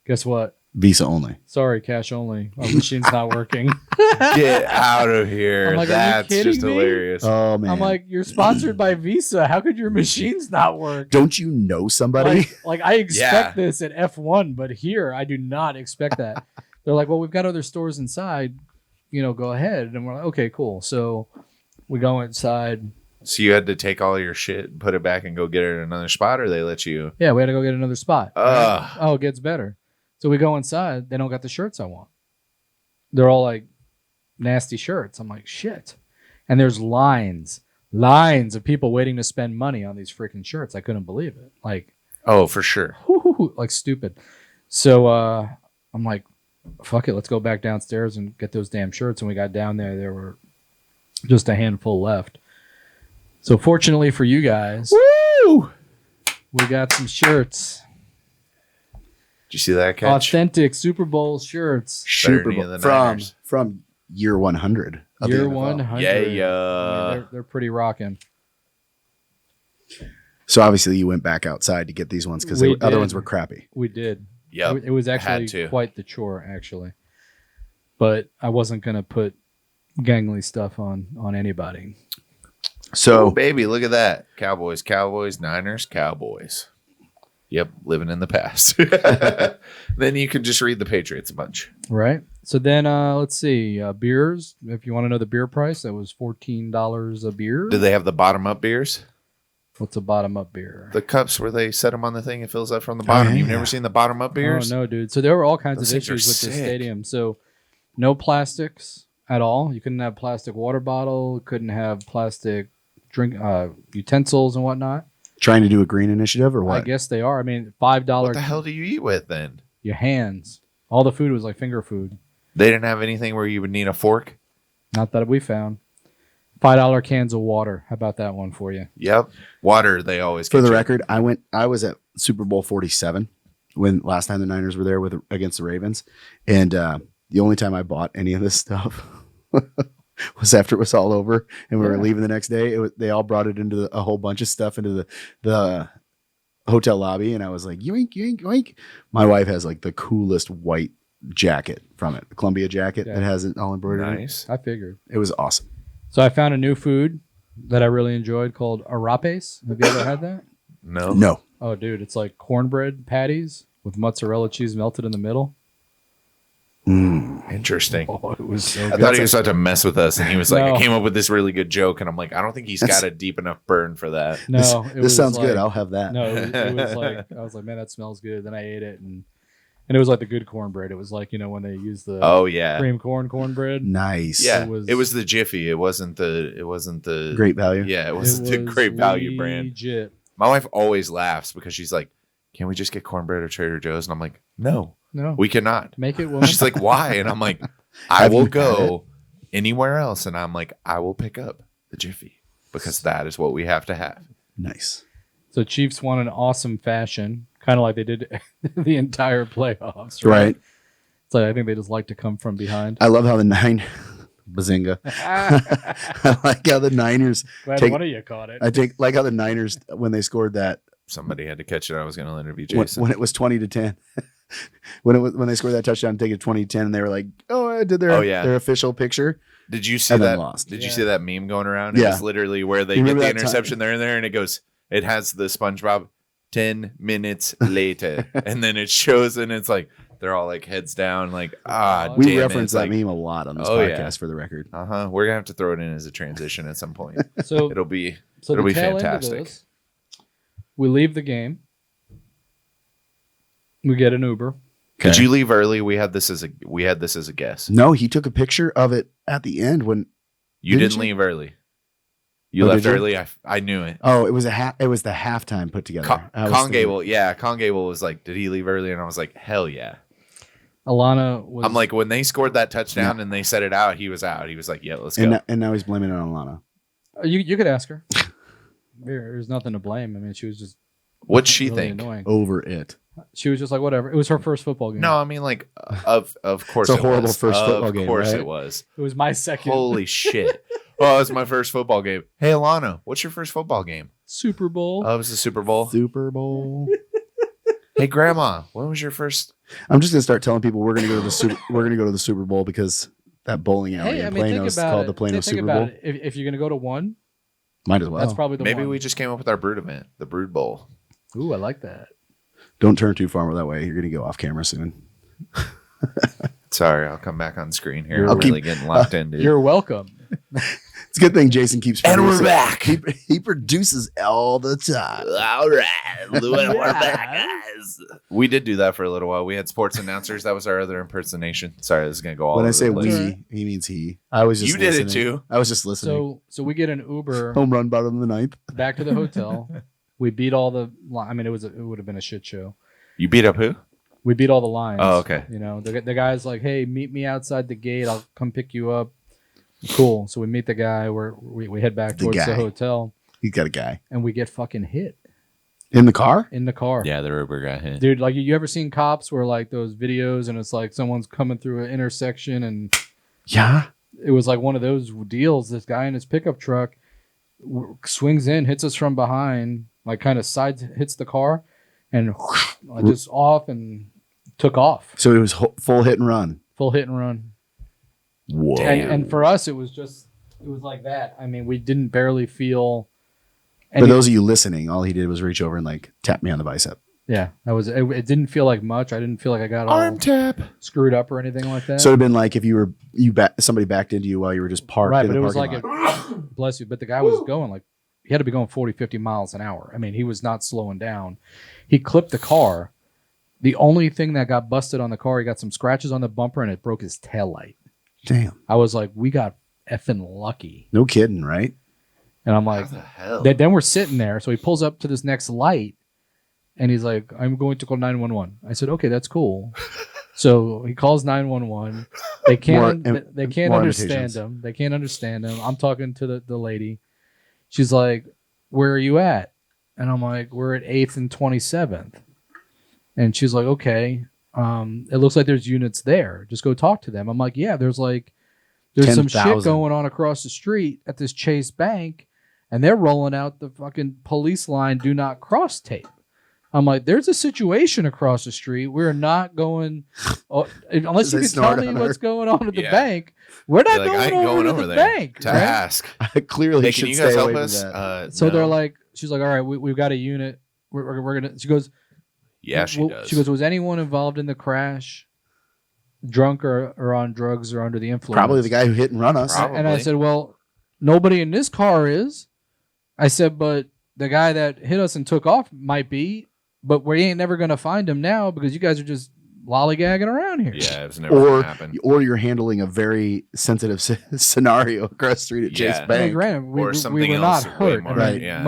Guess what? Visa only. Sorry, cash only. Our machine's not working. Get out of here. I'm like, are you That's kidding just me? hilarious. Oh man. I'm like, you're sponsored by Visa. How could your machines not work? don't you know somebody? Like I expect Yeah. this at F1, but here I do not expect that. They're like, well, we've got other stores inside. Go ahead. And we're like, okay, cool. So we go inside. So you had to take all your shit, put it back, and go get it at another spot, or they let you? Yeah, we had to go get another spot. Ugh. Oh, it gets better. So we go inside. They don't got the shirts I want. They're all like nasty shirts. I'm like, shit. And there's lines of people waiting to spend money on these freaking shirts. I couldn't believe it. Like, Oh, for sure. like stupid. So I'm like, fuck it. Let's go back downstairs and get those damn shirts. And we got down there. Were just a handful left. So fortunately for you guys, Woo! we got some shirts. Did you see that catch? Authentic Super Bowl shirts. Super Better than Bowl the from Niners. year 100. Of the Year NFL. 100. Yeah. They're pretty rocking. So obviously you went back outside to get these ones because We the other did. ones were crappy. We did. Yep. It was Had actually to. quite the chore, actually. But I wasn't going to put gangly stuff on anybody. Oh, So baby, look at that. Cowboys, Niners, Cowboys. Yep, living in the past. Then you can just read the Patriots a bunch. Right. So then, let's see. Beers. If you want to know the beer price, that was $14 a beer. Do they have the bottom up beers? What's a bottom up beer? The cups where they set them on the thing, it fills up from the bottom. yeah. You've never seen the bottom up beers? Oh, no, dude. So there were all kinds Those of things are issues with the sick. stadium. So no plastics at all. You couldn't have plastic water bottle. Couldn't have plastic drink utensils and whatnot. trying to do a green initiative or what? I guess they are. I mean, $5. What the hell do you eat with then? Your hands. All the food was like finger food. They didn't have anything where you would need a fork? Not that we found. $5 cans of water. How about that one for you? Yep. Water, they always For get the you. record, I was at Super Bowl 47 when last time the Niners were there against the Ravens, and the only time I bought any of this stuff was after it was all over and we were leaving the next day. They all brought it into a whole bunch of stuff into the hotel lobby, and I was like, yoink, yoink, yoink. My wife has like the coolest white jacket from it, the Columbia jacket that has it all embroidered. Nice. I figured. It was awesome. So I found a new food that I really enjoyed called arrapes. Have you ever had that? No. Oh, dude, it's like cornbread patties with mozzarella cheese melted in the middle. Interesting. Oh, it was so I good. thought he was about to mess with us, and he was like, No. I came up with this really good joke, and I'm like, I don't think he's got a deep enough burn for that. No, This sounds good. I'll have that. No, it was like, I was like, man, that smells good. Then I ate it, and it was like the good cornbread. It was like, when they use the cream cornbread. Nice. Yeah, it was the Jiffy. It wasn't the Great value. Yeah, it was the Great Value brand. Legit. My wife always laughs because she's like, "Can we just get cornbread or Trader Joe's?" And I'm like, "No, we cannot." Make it. Woman. She's like, "Why?" And I'm like, "I will go anywhere else," and I'm like, "I will pick up the Jiffy because that is what we have to have." Nice. So Chiefs won in awesome fashion, kind of like they did the entire playoffs, Right. So I think they just like to come from behind. I love how the Bazinga. I like how the Niners Glad one of you caught it. like how the Niners, when they scored that, Somebody had to catch it. I was going to interview Jason. when it was 20-10, when they scored that touchdown, take it 20-10, and they were like, "Oh, I did their official picture." Did you see and then that? lost. Did you see that meme going around? It Yeah. was literally where they You get remember the that interception there and there, and it goes. It has the SpongeBob 10 minutes later, and then it shows, and it's like they're all like heads down, like We damn it. reference It's that like, meme a lot on this oh, podcast, yeah. for the record. We're gonna have to throw it in as a transition at some point. So it'll be the be tail end of fantastic. this, we leave the game. We get an Uber. Did Okay. you leave early? We had this as a guess. No, he took a picture of it at the end when. You Didn't didn't you? leave early. You Oh, left did you? early. I knew it. Oh, it was the halftime put together. Congable was like, did he leave early? And I was like, hell yeah. Alana was. I'm like, when they scored that touchdown and they set it out, he was out. He was like, yeah, let's go. And now he's blaming it on Lana. You could ask her. There's nothing to blame. I mean, she was just. What'd she really think? Annoying. Over it. She was just like, whatever. It was her first football game. No, I mean, like, of course It's a it horrible was. first football game, Of course right? it was. It was my second Holy shit. Oh, it was my first football game. Hey, Alana, what's your first football game? Super Bowl. Oh, it was the Super Bowl. Super Bowl. Hey, Grandma, when was your first? I'm just gonna start telling people we're gonna go to the Super Bowl because that bowling alley in Plano is called the Plano Super Bowl. If you're gonna go to one, Might as well. that's probably the Maybe one. we just came up with our Brood event, the Brood Bowl. Ooh, I like that. Don't turn too far that way. You're gonna go off camera soon. Sorry, I'll come back on screen here. You're I'm really getting locked in, dude. You're welcome. It's a good thing Jason keeps And we're producing. back. He produces all the time. All right, we're back, guys. We did do that for a little while. We had sports announcers. That was our other impersonation. Sorry, this is gonna go all When over I say the place. we, he means he. I was just You did it listening. too. I was just listening. So we get an Uber Home run bottom of the ninth. back to the hotel. We beat all the. I mean, it would have been a shit show. You beat up who? We beat all the lines. Oh, okay. You know, the guy's like, "Hey, meet me outside the gate. I'll come pick you up." Cool. So we meet the guy. We head back towards the guy. hotel, He's got a guy and we get fucking hit in the car. in the car. Yeah, the Uber got hit. Dude, like you ever seen cops where like those videos and it's like someone's coming through an intersection and Yeah. it was like one of those deals. This guy in his pickup truck swings in, hits us from behind, like kind of hits the car, and just off and took off. So it was full hit and run. Full hit and run. Whoa. And for us, it was like that. I mean, we didn't barely feel. For those of you listening, all he did was reach over and like tap me on the bicep. Yeah, that was. It didn't feel like much. I didn't feel like I got all Arm tap. screwed up or anything like that. So it'd been like if somebody backed into you while you were just parked right, in but the it was parking like lot. bless you. But the guy was going like he had to be going 40, 50 miles an hour. I mean, he was not slowing down. He clipped the car. The only thing that got busted on the car, he got some scratches on the bumper and it broke his taillight. Damn. I was like, we got effing lucky. No kidding, right? And I'm like, How the hell? then we're sitting there. So he pulls up to this next light and he's like, I'm going to call 911. I said, okay, that's cool. So he calls 911. They can't more understand imitations. him. They can't understand him. I'm talking to the lady. She's like, where are you at? And I'm like, we're at 8th and 27th. And she's like, okay, it looks like there's units there. Just go talk to them. I'm like, yeah, there's some 10,000. shit going on across the street at this Chase Bank, and they're rolling out the fucking police line do not cross tape. I'm like, there's a situation across the street. We're not going, unless you can tell me what's going on at the bank. We're not going over to the bank to ask. I clearly hey, should can you stay guys away help from us? that. So no. they're like, she's like, all right, we've got a unit. We're gonna. She goes, yeah, she does. She goes, was anyone involved in the crash, drunk or on drugs or under the influence? Probably the guy who hit and run us. Probably. And I said, well, nobody in this car is. I said, but the guy that hit us and took off might be, but we ain't never going to find him now because you guys are just lollygagging around here. Yeah, it's never going to happen. Or you're handling a very sensitive scenario across the street at Chase Bank. Like, granted, we were not hurt. Right.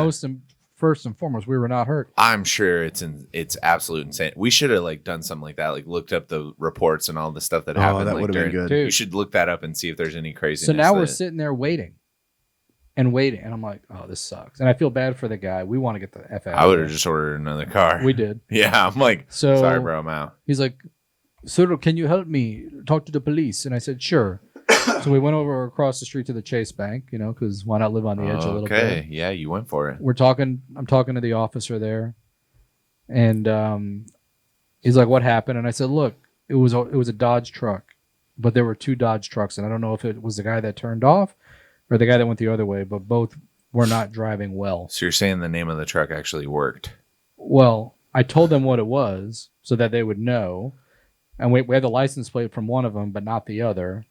First and foremost, we were not hurt. I'm sure it's absolute insane. We should have done something like that, looked up the reports and all the stuff that happened. That would have been good. Dude. You should look that up and see if there's any craziness. So now we're sitting there waiting. And I'm like, oh, this sucks. And I feel bad for the guy. We want to get the F.A.F.O. I would have just ordered another car. We did. Yeah, I'm like, sorry, bro, I'm out. He's like, sir, can you help me talk to the police? And I said, sure. So we went over across the street to the Chase Bank, because why not live on the edge a little bit? Okay, yeah, you went for it. I'm talking to the officer there, and he's like, what happened? And I said, look, it was a Dodge truck, but there were two Dodge trucks, and I don't know if it was the guy that turned off or the guy that went the other way, but both were not driving well. So you're saying the name of the truck actually worked? Well, I told them what it was so that they would know, and we had the license plate from one of them, but not the other.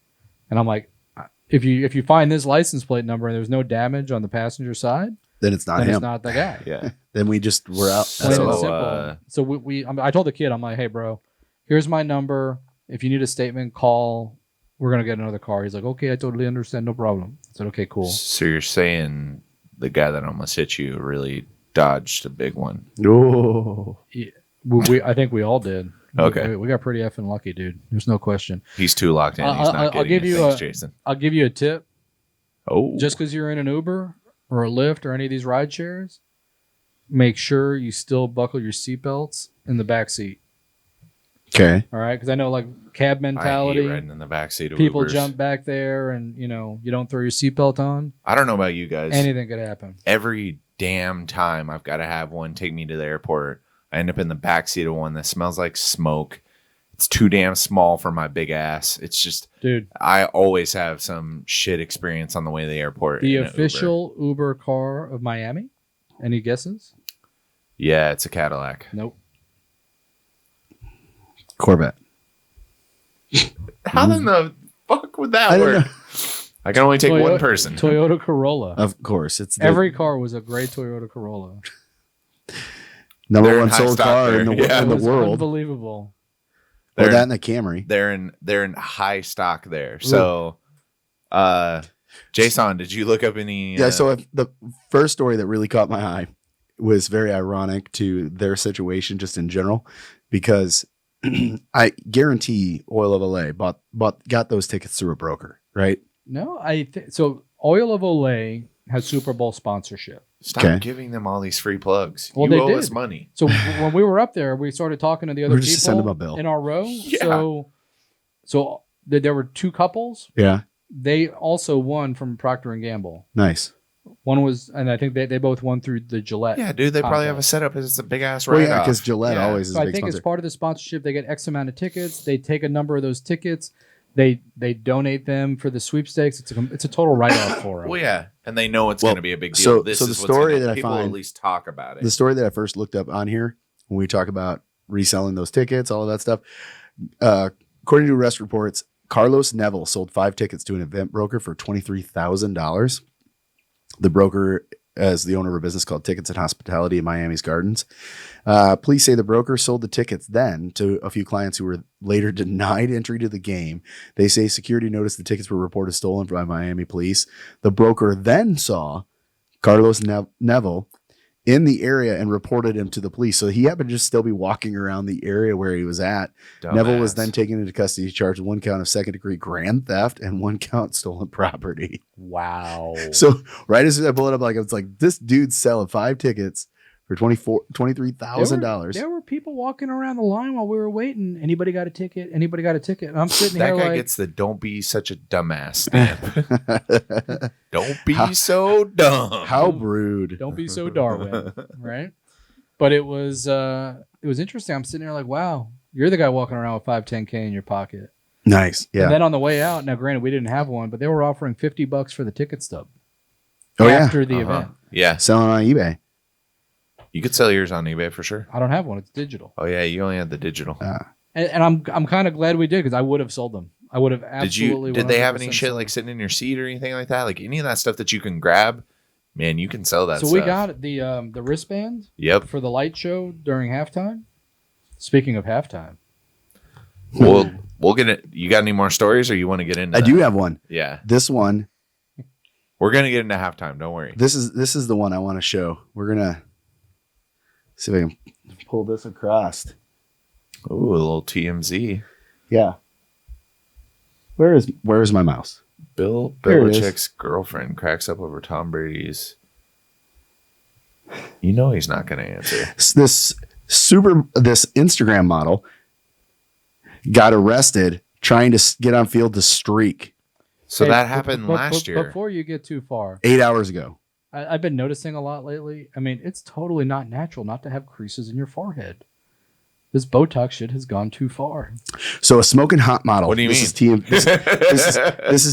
And I'm like, if you find this license plate number and there's no damage on the passenger side, then it's not him. It's not the guy. Yeah. Then we just were out. So I told the kid, I'm like, hey, bro, here's my number. If you need a statement, call. We're going to get another car. He's like, okay, I totally understand. No problem. I said, okay, cool. So you're saying the guy that almost hit you really dodged a big one? Oh. Yeah, I think we all did. Okay. We got pretty effing lucky, dude. There's no question. He's too locked in. He's not getting Jason. I'll give you a tip. Oh. Just because you're in an Uber or a Lyft or any of these ride shares, make sure you still buckle your seatbelts in the back seat. Okay. All right, because I know cab mentality. I hate riding in the backseat of people Ubers. jump back there, and you don't throw your seatbelt on. I don't know about you guys. Anything could happen. Every damn time I've got to have one take me to the airport, I end up in the backseat of one that smells like smoke. It's too damn small for my big ass. It's just, dude. I always have some shit experience on the way to the airport. The official Uber car of Miami. Any guesses? Yeah, it's a Cadillac. Nope. Corvette. How in the fuck would that work? I can only take one person. Toyota Corolla. Of course. Every car was a great Toyota Corolla. Number one sold car in the world. Unbelievable. That and the Camry. They're in high stock there. So, Jason, did you look up any? Yeah. So the first story that really caught my eye was very ironic to their situation, just in general, because I guarantee Oil of LA got those tickets through a broker, right? No, so Oil of Olay has Super Bowl sponsorship. Stop giving them all these free plugs. Well, you owe us money. So when we were up there, we started talking to the other people send them a bill. in our row. Yeah. So there were two couples. Yeah. They also won from Procter & Gamble. Nice. One was, and I think they both won through the Gillette. Yeah, dude, they probably have a setup. It's a big ass write-off. Well, yeah, because Gillette always is a big I think sponsor. as part of the sponsorship, they get X amount of tickets. They take a number of those tickets. They donate them for the sweepstakes. It's a total write-off for them. Well, yeah, and they know it's going to be a big deal. So the story that I people find, at least talk about it. The story that I first looked up on here when we talk about reselling those tickets, all of that stuff. According to arrest reports, Carlos Neville sold 5 tickets to an event broker for $23,000. The broker, as the owner of a business called Tickets and Hospitality in Miami's Gardens. Police say the broker sold the tickets then to a few clients who were later denied entry to the game. They say security noticed the tickets were reported stolen by Miami police. The broker then saw Carlos Neville in the area and reported him to the police. So he happened to just still be walking around the area where he was at. Dumbass. Neville was then taken into custody, charged with 1 count of second-degree grand theft and 1 count stolen property. Wow. So right as I pull it up, it's like this dude's selling 5 tickets for $23,000. There were people walking around the line while we were waiting. Anybody got a ticket? Anybody got a ticket? And I'm sitting That here guy like, gets the "Don't be such a dumbass" stamp. Don't be so dumb. How brewed. don't be so Darwin, right? But it was interesting. I'm sitting there like, wow, you're the guy walking around with 510K in your pocket. Nice. Yeah. And then on the way out, now granted we didn't have one, but they were offering $50 for the ticket stub Oh, after the Uh-huh. event. Yeah, Selling on eBay. you could sell yours on eBay for sure. I don't have one; it's digital. Oh yeah, you only had the digital. And I'm kind of glad we did because I would have sold them. I would have absolutely. Did they have any 100% shit sold like them. sitting in your seat or anything like that? Like any of that stuff that you can grab, man, you can sell that. So stuff. we got the wristband Yep. for the light show during halftime. Speaking of halftime, We'll get it. You got any more stories, or you want to get into? I that? do have one. Yeah, This one. we're gonna get into halftime. Don't worry. This is the one I want to show. We're gonna see if I can pull this across. Ooh, a little TMZ. Yeah. Where is my mouse? Bill There it is. Belichick's girlfriend cracks up over Tom Brady's. You know he's not going to answer. This Instagram model got arrested trying to get on field to streak So Hey, that happened last year. Before you get too far, 8 hours ago. I've been noticing a lot lately. I mean, it's totally not natural not to have creases in your forehead. This Botox shit has gone too far. So a smoking hot model. What do you this mean? Is this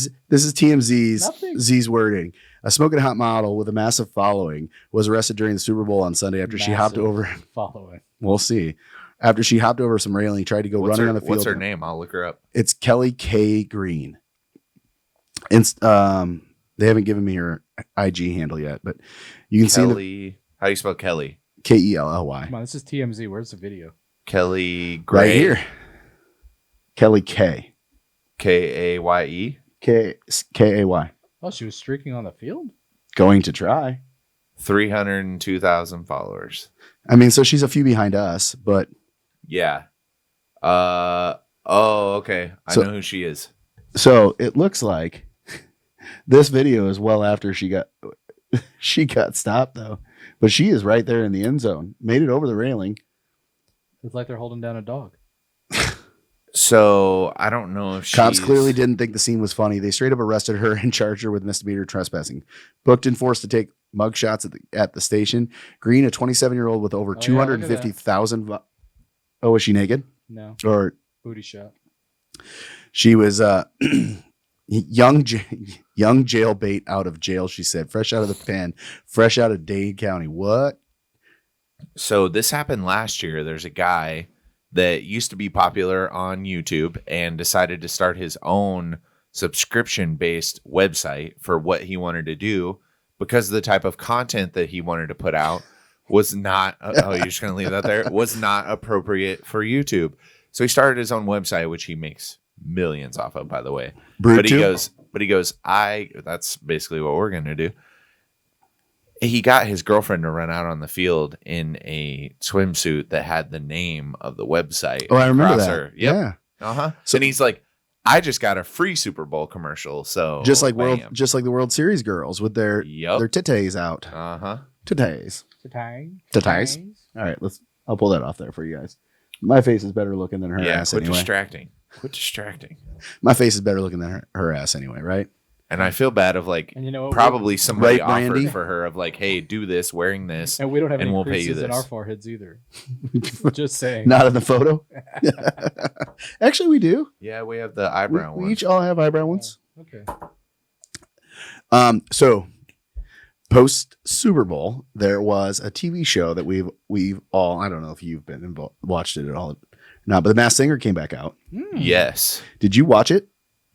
is TMZ's Nothing. Z's wording. A smoking hot model with a massive following was arrested during the Super Bowl on Sunday after she hopped Massive over. following. We'll see. After she hopped over some railing, tried to go running on the field. What's her name? I'll look her up. It's Kelly K. Green. They haven't given me her IG handle yet, but you can see Kelly. How do you spell Kelly? Kelly. Come on, this is TMZ. Where's the video? Kelly Gray. Right here. Kelly K. Kaye. K-A-Y. Oh, she was streaking on the field? Going to try. 302,000 followers. I mean, so she's a few behind us, but Yeah. Okay. I know who she is. so it looks like this video is well after she got stopped though. But she is right there in the end zone. Made it over the railing. It's like they're holding down a dog. So I don't know if Cops she's- clearly didn't think the scene was funny. They straight up arrested her and charged her with misdemeanor trespassing. Booked and forced to take mug shots at the station. Green, a 27-year-old with over Oh, yeah, 250,000. Oh, was she naked? No. Or Booty shot. she was young jailbait out of jail, she said. Fresh out of the pen. Fresh out of Dade County. What? So this happened last year. There's a guy that used to be popular on YouTube and decided to start his own subscription-based website for what he wanted to do because the type of content that he wanted to put out was not, you're just going to leave that there, was not appropriate for YouTube. So he started his own website, which he makes millions off of, by the way. Brute But he too? goes, that's basically what we're going to do. He got his girlfriend to run out on the field in a swimsuit that had the name of the website. Oh, I remember across that. her. Yep. Yeah. Uh-huh. So- And he's like, I just got a free Super Bowl commercial. So Just like bam. the World Series girls with their Yep. titties out. Uh-huh. Titties. Titties. Titties. All right, I'll pull that off there for you guys. My face is better looking than her Yeah, ass quit anyway. distracting. Quit distracting. My face is better looking than her ass anyway, right? And I feel bad of like And you know what? probably somebody Right, offered Brandy? for her of like, hey, do this, wearing this. And we don't have and any we'll pay you creases in this. our foreheads either. Just saying. Not in the photo. Actually, we do. Yeah, we have the We, eyebrow we one. each all have eyebrow ones. Okay. So post Super Bowl, there was a TV show that we've all, I don't know if you've been watched it at all or not, but The Masked Singer came back out. Yes. Did you watch it?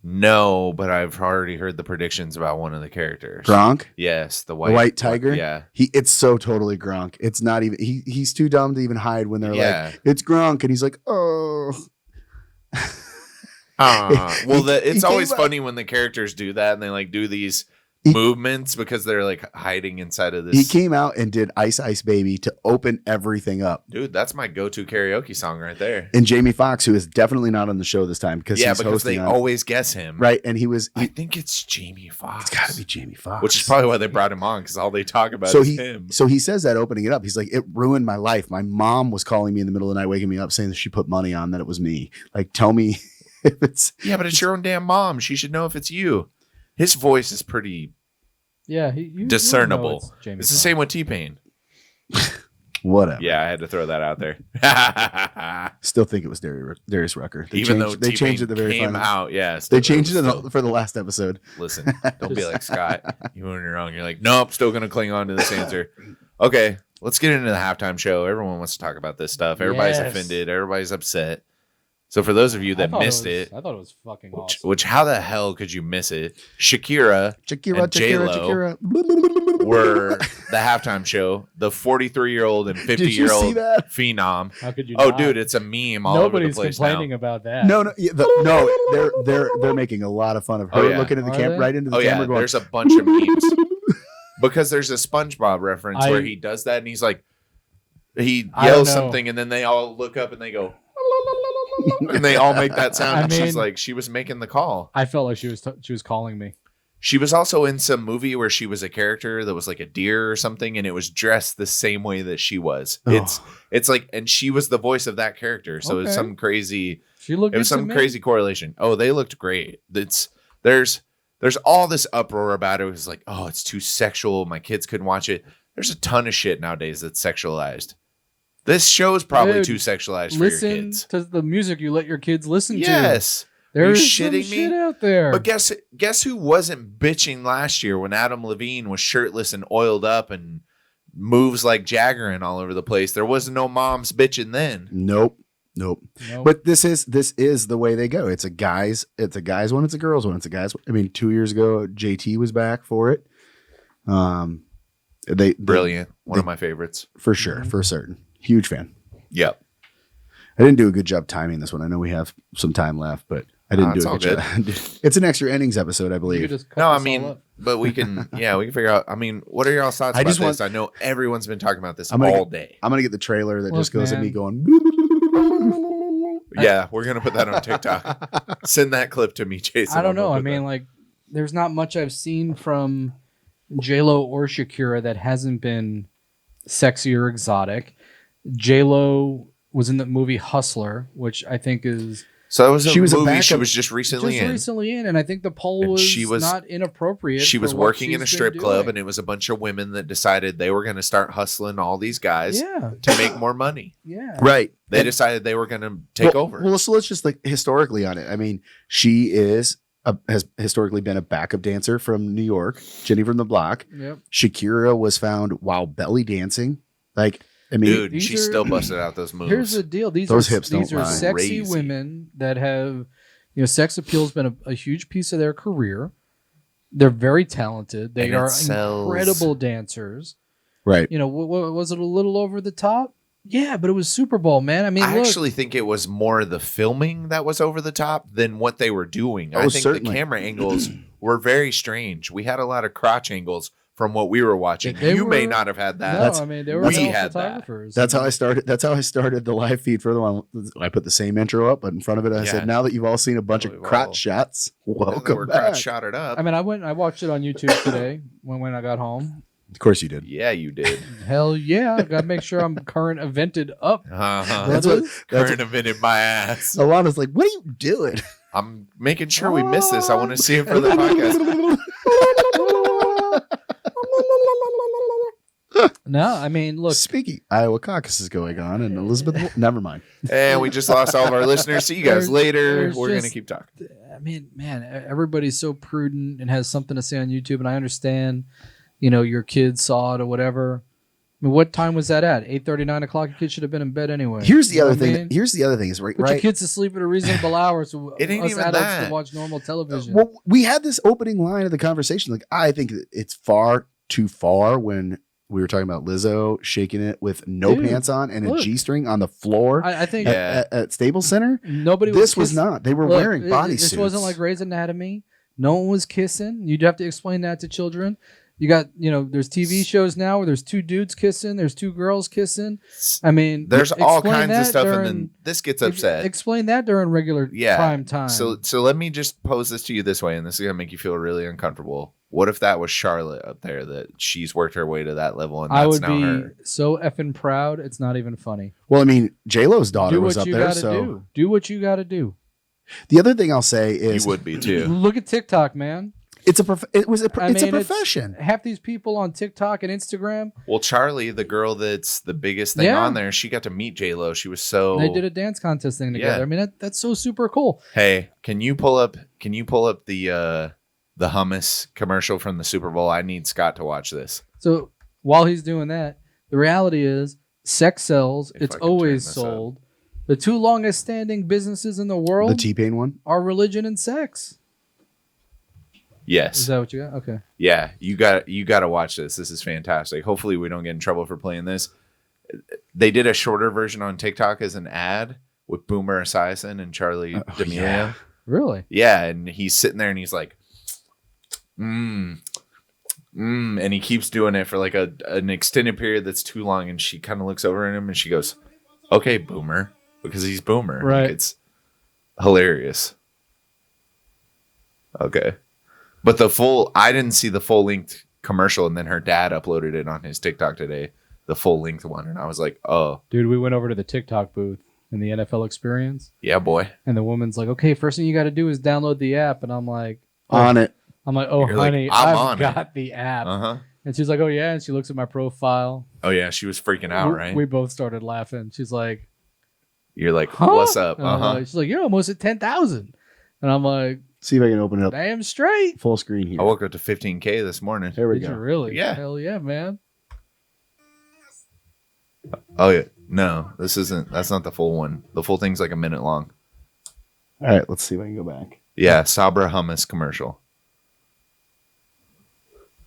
No, but I've already heard the predictions about one of the characters. Gronk? Yes, the White tiger? Yeah. It's so totally Gronk. It's not even, he's too dumb to even hide when they're Yeah. like, it's Gronk. And he's like, oh. Well, He it's came always back- funny when the characters do that and they like do these movements because they're like hiding inside of this. He came out and did Ice Ice Baby to open everything up. Dude, that's my go-to karaoke song right there. And Jamie Foxx, who is definitely not on the show this time because they always guess him. Right. And I think it's Jamie Foxx. It's got to be Jamie Foxx. Which is probably why they brought him on because all they talk about is him. So he says that opening it up. He's like, it ruined my life. My mom was calling me in the middle of the night, waking me up, saying that she put money on that it was me. Like, tell me if it's. Yeah, but it's your own damn mom. She should know if it's you. His voice is pretty discernible. It's the same with T-Pain. Whatever. Yeah, I had to throw that out there. Still think it was Darius Rucker. They changed it the very final. Out, yeah. They changed it for the last episode. Listen, don't be like Scott. You when you're wrong, you're like, nope, still gonna cling on to this answer. Okay, let's get into the halftime show. Everyone wants to talk about this stuff. Everybody's offended. Everybody's upset. So for those of you that missed it, I thought it was fucking awesome. Which how the hell could you miss it? Shakira and J Lo were the halftime show. The 43-year-old and 50-year-old phenom. How could you? Oh, dude, it's a meme all over the place. Nobody's complaining about that. No, they're making a lot of fun of her looking at the camera right into the camera. Going, there's a bunch of memes because there's a SpongeBob reference where he does that and he's like, he yells something and then they all look up and they go. And they all make that sound. She's like, she was making the call. I felt like she was calling me. She was also in some movie where she was a character that was like a deer or something, and it was dressed the same way that she was. It's like, and she was the voice of that character. So it's some crazy. Crazy correlation. Oh, they looked great. There's all this uproar about it. It was like, oh, it's too sexual. My kids couldn't watch it. There's a ton of shit nowadays that's sexualized. This show is probably too sexualized for your kids. Listen to the music you let your kids listen to. Yes. There's some shit out there. But guess who wasn't bitching last year when Adam Levine was shirtless and oiled up and moves like Jagger and all over the place? There was no moms bitching then. Nope. But this is the way they go. It's a guys one, it's a girls one, it's a guys. I mean, 2 years ago, JT was back for it. Brilliant. One of my favorites. For sure, for certain. Huge fan. Yep. I didn't do a good job timing this one. I know we have some time left, but I didn't do a good job. It's an extra innings episode, I believe. But we can figure out. I mean, what are y'all's thoughts about this? I know everyone's been talking about this all day. I'm going to get the trailer that just goes at me going. Yeah, we're going to put that on TikTok. Send that clip to me, Jason. I don't know. I mean, like, there's not much I've seen from J Lo or Shakira that hasn't been sexy or exotic. J Lo was in the movie Hustler, which I think is. So that was a movie she was just recently in. And I think the poll was not inappropriate. She was working in a strip club, and it was a bunch of women that decided they were going to start hustling all these guys to make more money. Yeah. Right. They decided they were going to take over. Well, so let's just like historically on it. I mean, she has historically been a backup dancer from New York, Jenny from the Block. Yep. Shakira was found while belly dancing. Like, I mean, dude, she still busted out those moves. Here's the deal: these are sexy women that have, sex appeal's been a huge piece of their career. They're very talented. They are incredible dancers. Right. Was it a little over the top? Yeah, but it was Super Bowl, man. I mean, I actually think it was more the filming that was over the top than what they were doing. I think the camera angles were very strange. We had a lot of crotch angles from what we were watching. You may not have had that. They were photographers. That's how I started. That's how I started the live feed for the one. I put the same intro up, but in front of it, I said, "Now that you've all seen a bunch of crotch shots, welcome back." Crotch shotted up. I mean, I watched it on YouTube today when I got home. Of course you did. Yeah, you did. Hell yeah! I gotta make sure I'm current evented up. That's current evented my ass. Alana's like, "What are you doing?" I'm making sure we miss this. I want to see it for the podcast. No, I mean, look. Speaking, Iowa caucus is going on, and Elizabeth. Never mind. And we just lost all of our listeners. See you guys later. We're going to keep talking. I mean, man, everybody's so prudent and has something to say on YouTube, and I understand, your kids saw it or whatever. I mean, what time was that at? 8:30, 9 o'clock? Your kid should have been in bed anyway. Here's the other thing. Here's the other thing is Put your kids to sleep at a reasonable hour so it ain't us even adults that. can watch normal television. Well, we had this opening line of the conversation. Like, I think it's far too far when we were talking about Lizzo shaking it with no pants on and a G-string on the floor. I think at Staples Center. Nobody. This was not. They were wearing bodysuits. This wasn't like Grey's Anatomy. No one was kissing. You'd have to explain that to children. You got, there's TV shows now where there's 2 dudes kissing, there's 2 girls kissing. I mean, there's all kinds of that stuff, during- and then this gets upset. Explain that during regular prime time. So let me just pose this to you this way, and this is gonna make you feel really uncomfortable. What if that was Charlotte up there, that she's worked her way to that level, and that's I would now be her? so effing proud. It's not even funny. Well, I mean, J Lo's daughter Do was what up you there. gotta So do. Do what you got to do. the other thing I'll say is, You would be too. Look at TikTok, man. it's a profession. Half these people on TikTok and Instagram, Well, Charlie, the girl that's the biggest thing Yeah. on there, she got to meet J Lo. She was so. they did a dance contest thing together. Yeah. I mean, that's so super cool. Hey, can you pull up the hummus commercial from the Super Bowl? I need Scott to watch this. So while he's doing that, the reality is sex sells. If It's I can always turn this up. sold. The 2 longest standing businesses in the The world T-Pain one. are religion and sex. Is Yes. that what you got? Okay. Yeah, you got to watch this. This is fantastic. Hopefully we don't get in trouble for playing this. They did a shorter version on TikTok as an ad with Boomer Esiason and Charlie D'Amelio. yeah. Really? Yeah, and he's sitting there and he's like, and he keeps doing it for like an extended period that's too long, and she kind of looks over at him and she goes, "Okay, Boomer," because he's Boomer. Right. Like, it's hilarious. Okay. But I didn't see the full length commercial, and then her dad uploaded it on his TikTok today, the full length one, and I was like, "Oh, Dude, we went over to the TikTok booth in the NFL experience, yeah, boy." and the woman's like, "Okay, first thing you got to do is download the app." And I'm like, On it. "Oh, You're like, honey, "I'm I've on it." got the app." Uh-huh. And she's like, "Oh yeah," and she looks at my profile. Oh yeah, she was freaking out, right? We both started laughing. She's like, You're like, "Huh?" "What's up?" And I'm Uh-huh. like- she's like, "You're almost at 10,000," and I'm like, See if I can open it up "Damn straight." full screen here. I woke up to 15K this morning. There we Did you go. really? Yeah. Hell yeah, man. Oh yeah. No, that's not the full one. The full thing's like a minute long. All right, let's see if I can go back. Yeah, Sabra hummus commercial.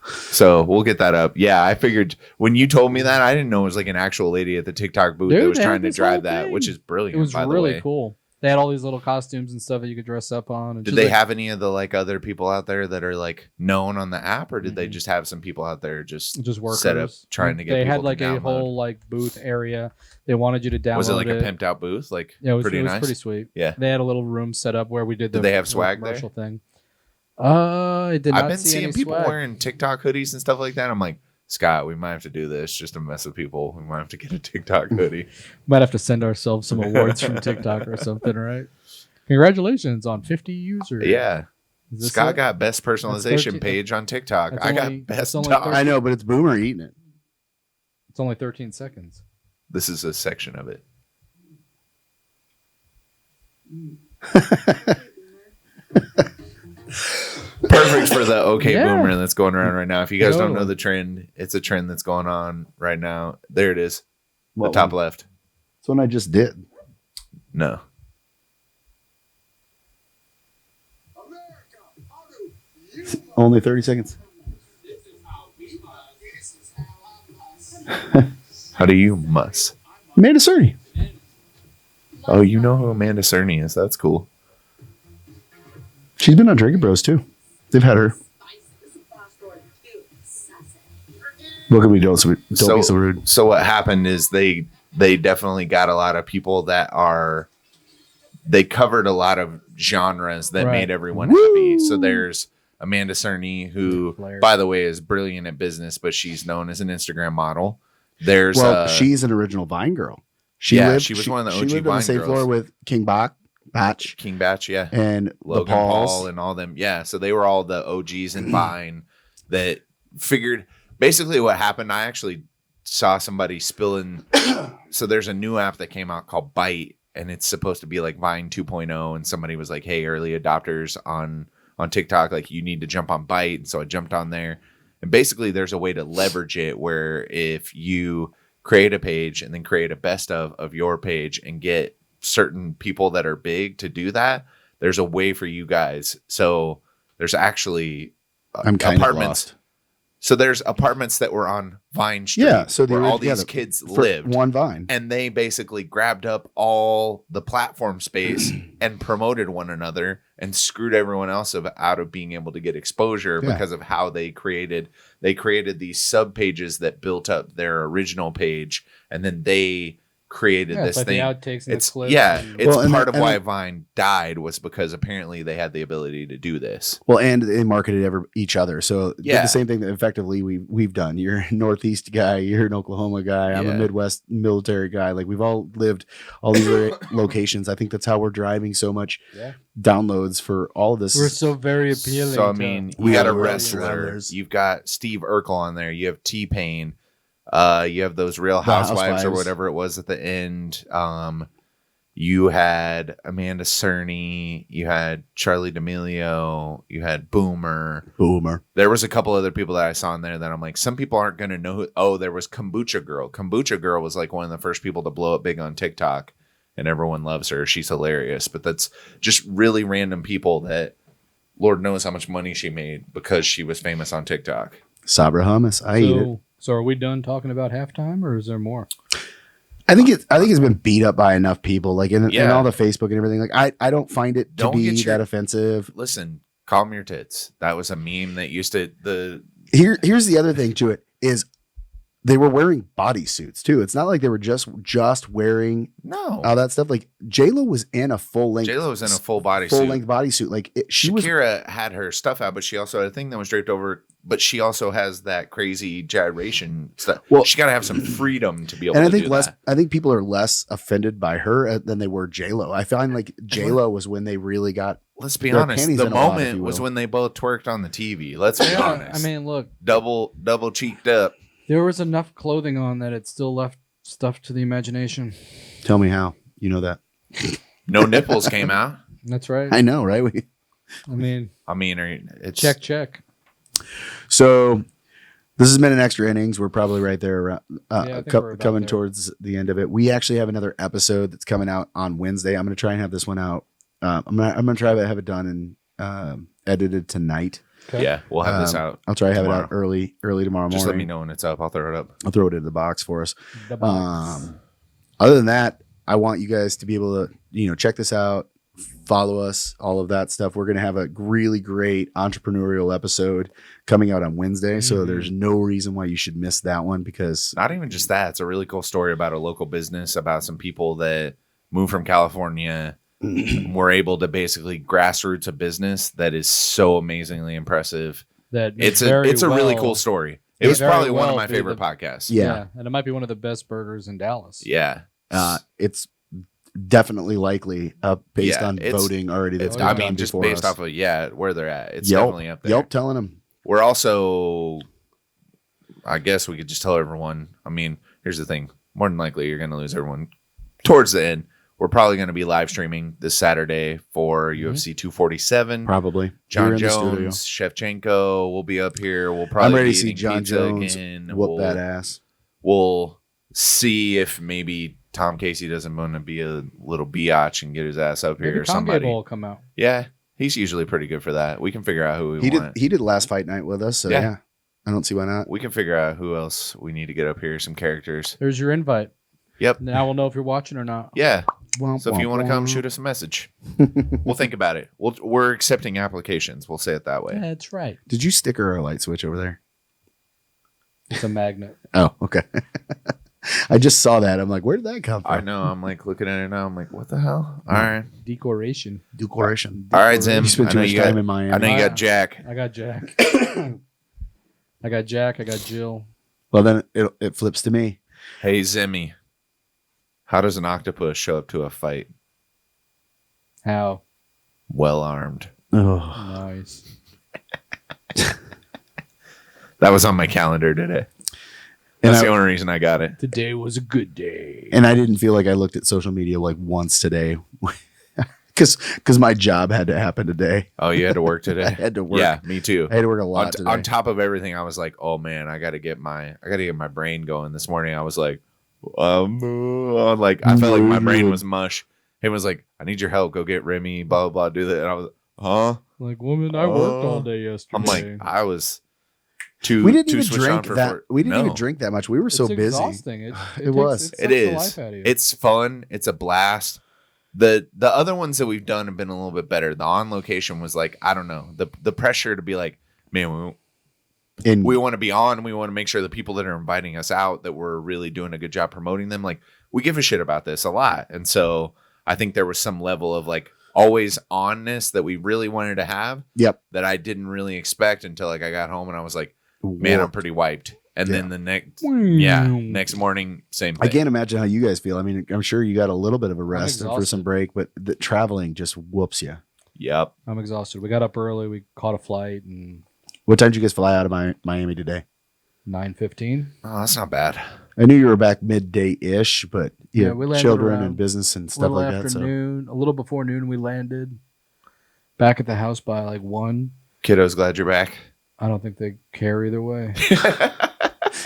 So we'll get that up. Yeah, I figured when you told me that, I didn't know it was like an actual lady at the TikTok booth that Dude, was they had trying to this drive whole that, thing. which is brilliant. It was by the really way. cool. They had all these little costumes and stuff that you could dress up on. And Did she's they like, have any of the like other people out there that are like known on the app, or did they just have some people out there just workers set up trying to get? They had people like to a download? whole like booth area. They wanted you to download. Was it like a pimped out booth? Like Yeah, it was pretty it was nice. pretty sweet. Yeah. They had a little room set up where we did the Did they have the swag there? commercial thing. I did not I've been see seeing any people swag. wearing TikTok hoodies and stuff like that. I'm like, Scott, we might have to do this just to mess with people. We might have to get a TikTok hoodie. Might have to send ourselves some awards from TikTok or something, right? Congratulations on 50 users. Yeah. Is this Scott it? got best personalization 13 page on TikTok. That's I only- got best that's only dog. 13. I know, but it's Boomer eating it. It's only 13 seconds. This is a section of it. Perfect for the okay Yeah. boomer that's going around right now. If you guys don't know Totally. the trend, it's a trend that's going on right now. There it is. What the top one? left. It's one I just did. No. Only 30 seconds. How do you muss? Amanda Cerny. Oh, you know who Amanda Cerny is. That's cool. She's been on Drinking Bros too. They've had her. Look at me, don't be so rude. So what happened is they definitely got a lot of people that they covered a lot of genres that Right. made everyone happy. So there's Amanda Cerny, who, Hilarious. by the way, is brilliant at business, but she's known as an Instagram model. There's Well, she's an original Vine girl. She was one of the She OG lived on Vine the same girls. floor with King Batch King Batch, yeah. and Logan the Pauls. Paul and all them. Yeah, so they were all the OGs in Vine that figured basically what happened. I actually saw somebody spilling. So there's a new app that came out called Byte, and it's supposed to be like Vine 2.0. And somebody was like, "Hey, early adopters on TikTok, like you need to jump on Byte." And so I jumped on there. And basically, there's a way to leverage it where if you create a page and then create a best of your page and get certain people that are big to do that, there's a way for you guys. So there's actually I'm kind of lost. So there's apartments that were on Vine Street so where all these kids for lived. one Vine. And they basically grabbed up all the platform space and promoted one another and screwed everyone else out of being able to get exposure because of how they created these sub pages that built up their original page, and then they created this like thing. the outtakes and It's the clips. it's part of why Vine died, was because apparently they had the ability to do this. Well, and they marketed each other. So did the same thing that effectively we've done. You're a Northeast guy, you're an Oklahoma guy, I'm a Midwest military guy. Like we've all lived all these other locations. I think that's how we're driving so much downloads for all of this. We're so very appealing. So I mean, we got a wrestler. travelers. You've got Steve Urkel on there. You have T-Pain. You have those Real Housewives or whatever it was at the end. You had Amanda Cerny. You had Charlie D'Amelio. You had Boomer. There was a couple other people that I saw in there that I'm like, some people aren't going to know who. Oh, there was Kombucha Girl. Kombucha Girl was like one of the first people to blow up big on TikTok, and everyone loves her. She's hilarious. But that's just really random people that Lord knows how much money she made because she was famous on TikTok. Sabra hummus. I eat it. So are we done talking about halftime, or is there more? I think it's been beat up by enough people, like in all the Facebook and everything. Like I don't find it to be that offensive. Listen, calm your tits. That was a meme that used to Here's the other thing to it is they were wearing bodysuits too. It's not like they were just wearing all that stuff. Like J Lo was in a full length bodysuit. Like Shakira had her stuff out, but she also had a thing that was draped over. But she also has that crazy gyration stuff. Well, she got to have some freedom to be able to do that. I think people are less offended by her than they were J Lo. I find like J Lo was when they really got. Let's be honest. The moment was when they both twerked on the TV. Let's be honest. I mean, look, double cheeked up. There was enough clothing on that it still left stuff to the imagination. Tell me how. You know that. No nipples came out. That's right. I know, right? I mean, it's check. So this has been an extra innings. We're probably right there coming there. towards the end of it. We actually have another episode that's coming out on Wednesday. I'm going to try and have this one out. I'm going to try to have it done and edited tonight. Okay. Yeah, we'll have this out. I'll try to have it out early tomorrow morning. Just let me know when it's up. I'll throw it up. I'll throw it in the box for us. Other than that, I want you guys to be able to, check this out, follow us, all of that stuff. We're going to have a really great entrepreneurial episode coming out on Wednesday. So there's no reason why you should miss that one, because not even just that. It's a really cool story about a local business, about some people that moved from California, were able to basically grassroots a business that is so amazingly impressive. It's a really cool story. It was probably one of my favorite podcasts. Yeah. And it might be one of the best burgers in Dallas. Yeah. It's definitely likely based on voting already. That's been done just before based us. off of where they're at. It's definitely up there. Yelp telling them. We're also, I guess we could just tell everyone. I mean, here's the thing. More than likely, you're going to lose everyone towards the end. We're probably going to be live streaming this Saturday for UFC 247. Probably. John Jones, Shevchenko will be up here. We'll probably I'm ready be to see John Jones whoop that ass. We'll see if maybe Tom Casey doesn't want to be a little biatch and get his ass up here or somebody. Will come out. Yeah, he's usually pretty good for that. We can figure out who we want. He did last fight night with us, so yeah. I don't see why not. We can figure out who else we need to get up here, some characters. There's your invite. Yep. Now we'll know if you're watching or not. Yeah. So if you want to come, shoot us a message. We'll think about it. We're accepting applications. We'll say it that way. Yeah, that's right. Did you sticker our light switch over there? It's a magnet. Oh, okay. I just saw that. I'm like, where did that come from? I know. I'm like looking at it now. I'm like, what the hell? All right. Decoration. All right, Zim. You spent too much time in Miami. I know you got Jack. I got Jack. I got Jack. I got Jill. Well, then it flips to me. Hey, Zimmy. How does an octopus show up to a fight? How? Well armed. Oh, nice. That was on my calendar today. That's the only reason I got it. Today was a good day. And I didn't feel like I looked at social media like once today. Because my job had to happen today. Oh, you had to work today? I had to work. Yeah, me too. I had to work a lot today. On top of everything, I was like, oh man, I gotta get my brain going. This morning I was like, I felt like my brain was mush. He was like, I need your help. Go get Remy, blah, blah, do that. And I was, huh? Like, woman, I worked all day yesterday. I'm like, to We didn't to even switch on drink for that. four- We didn't even No. drink that much. We were so It's busy. exhausting. It was. It It sucks the is. life out of you. It's fun. It's a blast. The other ones that we've done have been a little bit better. The on location was like, I don't know, the pressure to be like, man, And we want to be on. We want to make sure the people that are inviting us out, that we're really doing a good job promoting them. Like, we give a shit about this a lot. And so I think there was some level of like always onness that we really wanted to have. Yep. That I didn't really expect until like I got home and I was like, man, I'm warped. pretty wiped. And Yeah. then the next morning, same thing. I can't imagine how you guys feel. I mean, I'm sure you got a little bit of a rest for some exhausted. break, but the traveling just whoops you. Yep. I'm exhausted. We got up early. We caught a flight and What time did you guys fly out of Miami today? 9:15. Oh, that's not bad. I knew you were back midday-ish, but you Yeah, have we landed children around and business and A stuff little like after that. So noon, a little before noon, we landed back at the house by like 1. Kiddo's glad you're back. I don't think they care either way.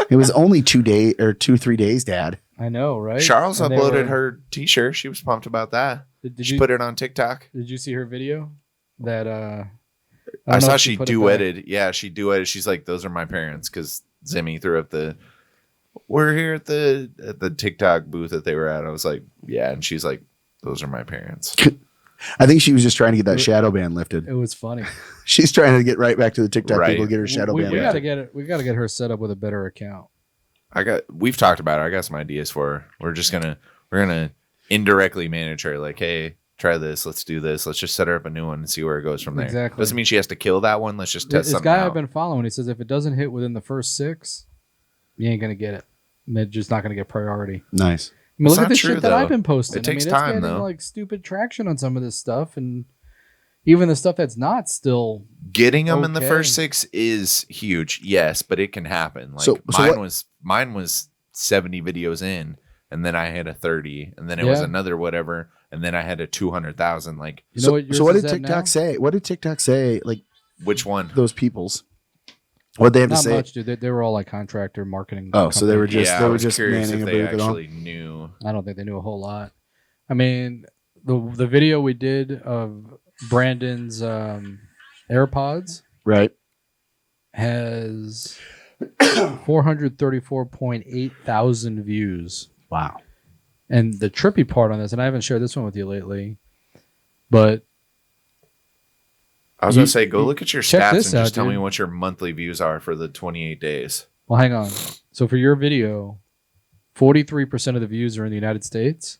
it was only 3 days, Dad. I know, right? Charles And they uploaded were- her t-shirt. She was pumped about that. Did She you put it on TikTok. Did you see her video? That I don't know saw if she put it back. duetted. Yeah, she duetted. She's like, those are my parents, because Zimmy threw up we're here at the TikTok booth that they were at. I was like, yeah, and she's like, those are my parents. I think she was just trying to get that shadow ban lifted. It was funny. She's trying to get right back to the TikTok Right. people, get her shadow we ban we lifted. gotta get it. We gotta get her set up with a better account. We've talked about it. I got some ideas for her. We're gonna indirectly manage her. Like, hey, try this. Let's do this. Let's just set her up a new one and see where it goes from there. Exactly. Doesn't mean she has to kill that one. Let's just test This something guy out. I've been following, he says if it doesn't hit within the first 6, you ain't gonna get it. They're just not gonna get priority. Nice. I mean, It's look at not the true, shit that I've though. been posting. It takes I mean, time, it's getting though. like stupid traction on some of this stuff, and even the stuff that's not still. Getting them in the Okay. first 6 is huge, yes, but it can happen. Like So mine was 70 videos in, and then I had a 30, and then it was Yeah. another whatever, and then I had a 200,000. Like, You know So, what? Yours so what is did at TikTok now? say? What did TikTok say? Like which one? those peoples, what they have to Not say? much, dude. They were all like contractor marketing. Oh, so they were companies. just I they were was just curious manning if a they booth at all. actually knew. I don't think they knew a whole lot. I mean, the video we did of Brandon's AirPods Right. has 434.8 thousand views. Wow. And the trippy part on this, and I haven't shared this one with you lately, but I was You- gonna say, go look at your check stats and this out, just tell me dude. what your monthly views are for the 28 days. well, hang on. So for your video, 43% of the views are in the United States,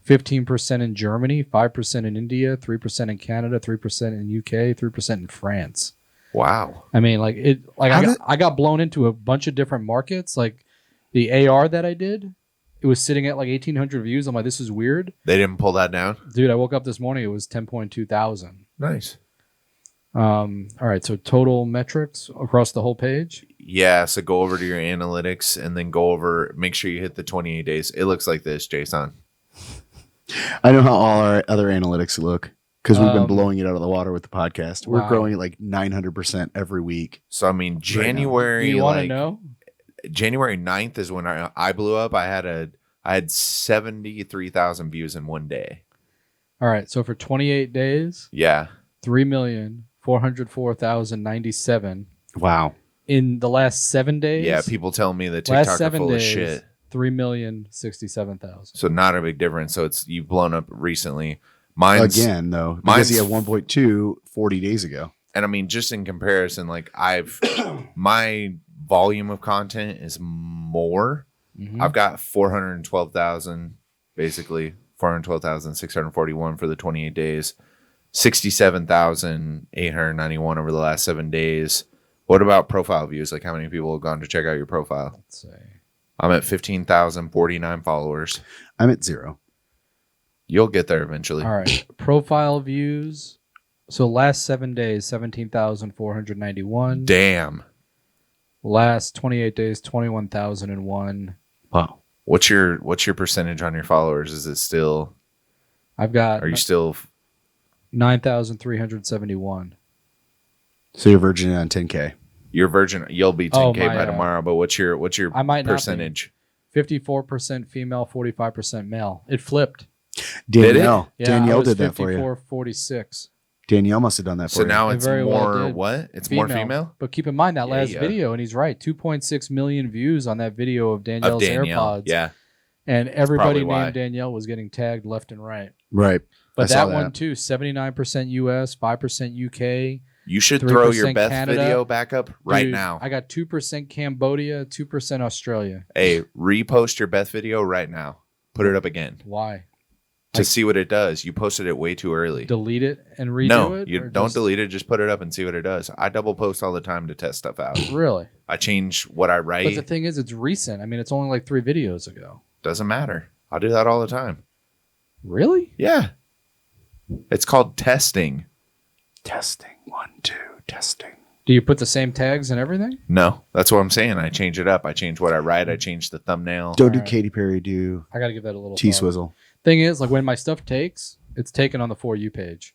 15% in Germany, 5% in India, 3% in Canada, 3% in UK, 3% in France. Wow. I mean, like it. Like How I got blown into a bunch of different markets. Like the AR that I did, it was sitting at like 1,800 views. I'm like, this is weird, They didn't pull that down. dude. I woke up this morning, it was 10.2 thousand. Nice. All right, so total metrics across the whole page. Yeah. So go over to your analytics and then go over. Make sure you hit the 28 days. It looks like this, Jason. I know how all our other analytics look because we've been Um, blowing it out of the water with the podcast. We're wow. growing at like 900% every week. So I mean, Do January, you want to like know? January 9th is when I blew up. I had 73,000 views in one day. All right, so for 28 days, Yeah. 3,404,097. Wow. In the last 7 days, Yeah. People tell me that last TikTok are 7 full days, of shit. 3,067,000. So not a big difference. So you've blown up recently. Mine's Again, though, because he had mine's- 1.2 40 days ago. And I mean, just in comparison, like my volume of content is more. Mhm. I've got 412,000, basically 412,641 for the 28 days, 67,891 over the last 7 days. What about profile views? Like how many people have gone to check out your profile? Let's see. I'm at 15,049 followers. I'm at 0. You'll get there eventually. All right, profile views. So last 7 days, 17,491. Damn. Last 28 days, 21,001. Wow. What's your percentage on your followers? Is it still? I've got Are you still? 9,371. So you're virgin on 10K. You're virgin. You'll be 10K Oh, my, by tomorrow. But what's your I might not be. percentage? 54% female, 45% male. It flipped. Danielle. Yeah, Danielle I was did that for you. 54, 46. Danielle must have done that for So you. now It it's very well more did. what? It's more female? But keep in mind that last Yeah. video, and he's right, 2.6 million views on that video of Danielle's Of Danielle. AirPods. Yeah. And everybody probably why. named Danielle was getting tagged left and right. Right. But I saw that one that. too, 79% US, 5% UK. You should throw your 3% Beth Canada. video back up right Dude, now. I got 2% Cambodia, 2% Australia. Hey, repost your Beth video right now. Put it up again Why? to see what it does. You posted it way too early. Delete it and redo No, it? you Or don't just- delete it. Just put it up and see what it does. I double post all the time to test stuff out. Really? I change what I write. But the thing is, it's recent. I mean, it's only like 3 videos ago. Doesn't matter. I'll do that all the time. Really? Yeah. It's called testing. Testing. 1, 2, testing. Do you put the same tags and everything? No, that's what I'm saying. I change it up. I change what I write. I change the thumbnail. Don't do Alright. Katy Perry, do I got to give that a little T thought. Swizzle. Thing is, like when my stuff takes, it's taken on the For You page.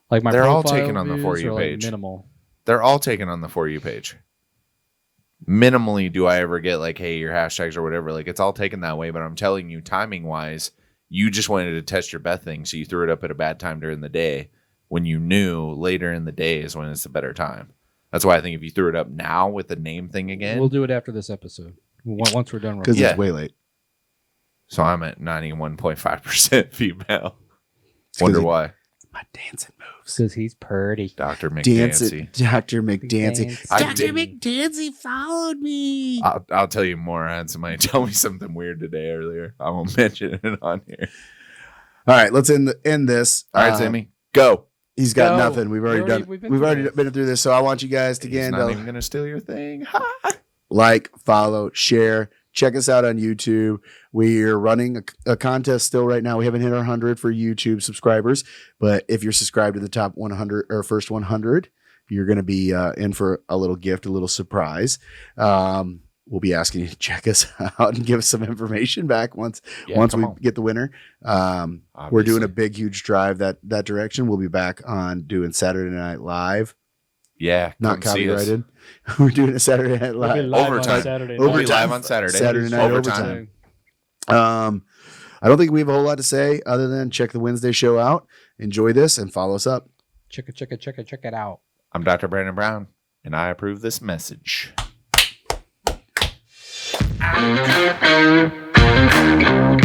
Like my They're all profile taken on the For views You are, like, page. minimal. They're all taken on the For You page. Minimally do I ever get like, hey, your hashtags or whatever. Like it's all taken that way. But I'm telling you, timing wise, you just wanted to test your Beth thing. So you threw it up at a bad time during the day when you knew later in the day is when it's a better time. That's why I think if you threw it up now with the name thing again. We'll do it after this episode. Once we're done. Because recording. it's way late. So I'm at 91.5% female. It's 'cause Wonder he- why. My dancing moves. Because he's purty. Dr. Dancing. McDancy. Dr. McDancy. McDancy. I Dr. did- McDancy followed me. I'll tell you more. I had somebody tell me something weird today earlier. I won't mention it on here. All right, let's end this. All right, Sammy, go. He's got Go. nothing. We've already We've been through through this. So I want you guys to He's again not even going to steal your thing. Ha! like, follow, share. Check us out on YouTube. We're running a contest still right now. We haven't hit our 100 for YouTube subscribers, but if you're subscribed to the top 100 or first 100, you're going to be in for a little gift, a little surprise. We'll be asking you to check us out and give us some information back once we get the winner. We're doing a big, huge drive that direction. We'll be back on doing Saturday Night Live. Yeah, Not come see us. copyrighted. We're doing a Saturday Night We'll be Live. live Overtime. on Saturday We'll night. be Overtime. live on Saturday. Saturday night Overtime. I don't think we have a whole lot to say other than check the Wednesday show out. Enjoy this and follow us up. Check it out. I'm Dr. Brandon Brown, and I approve this message. Thank you.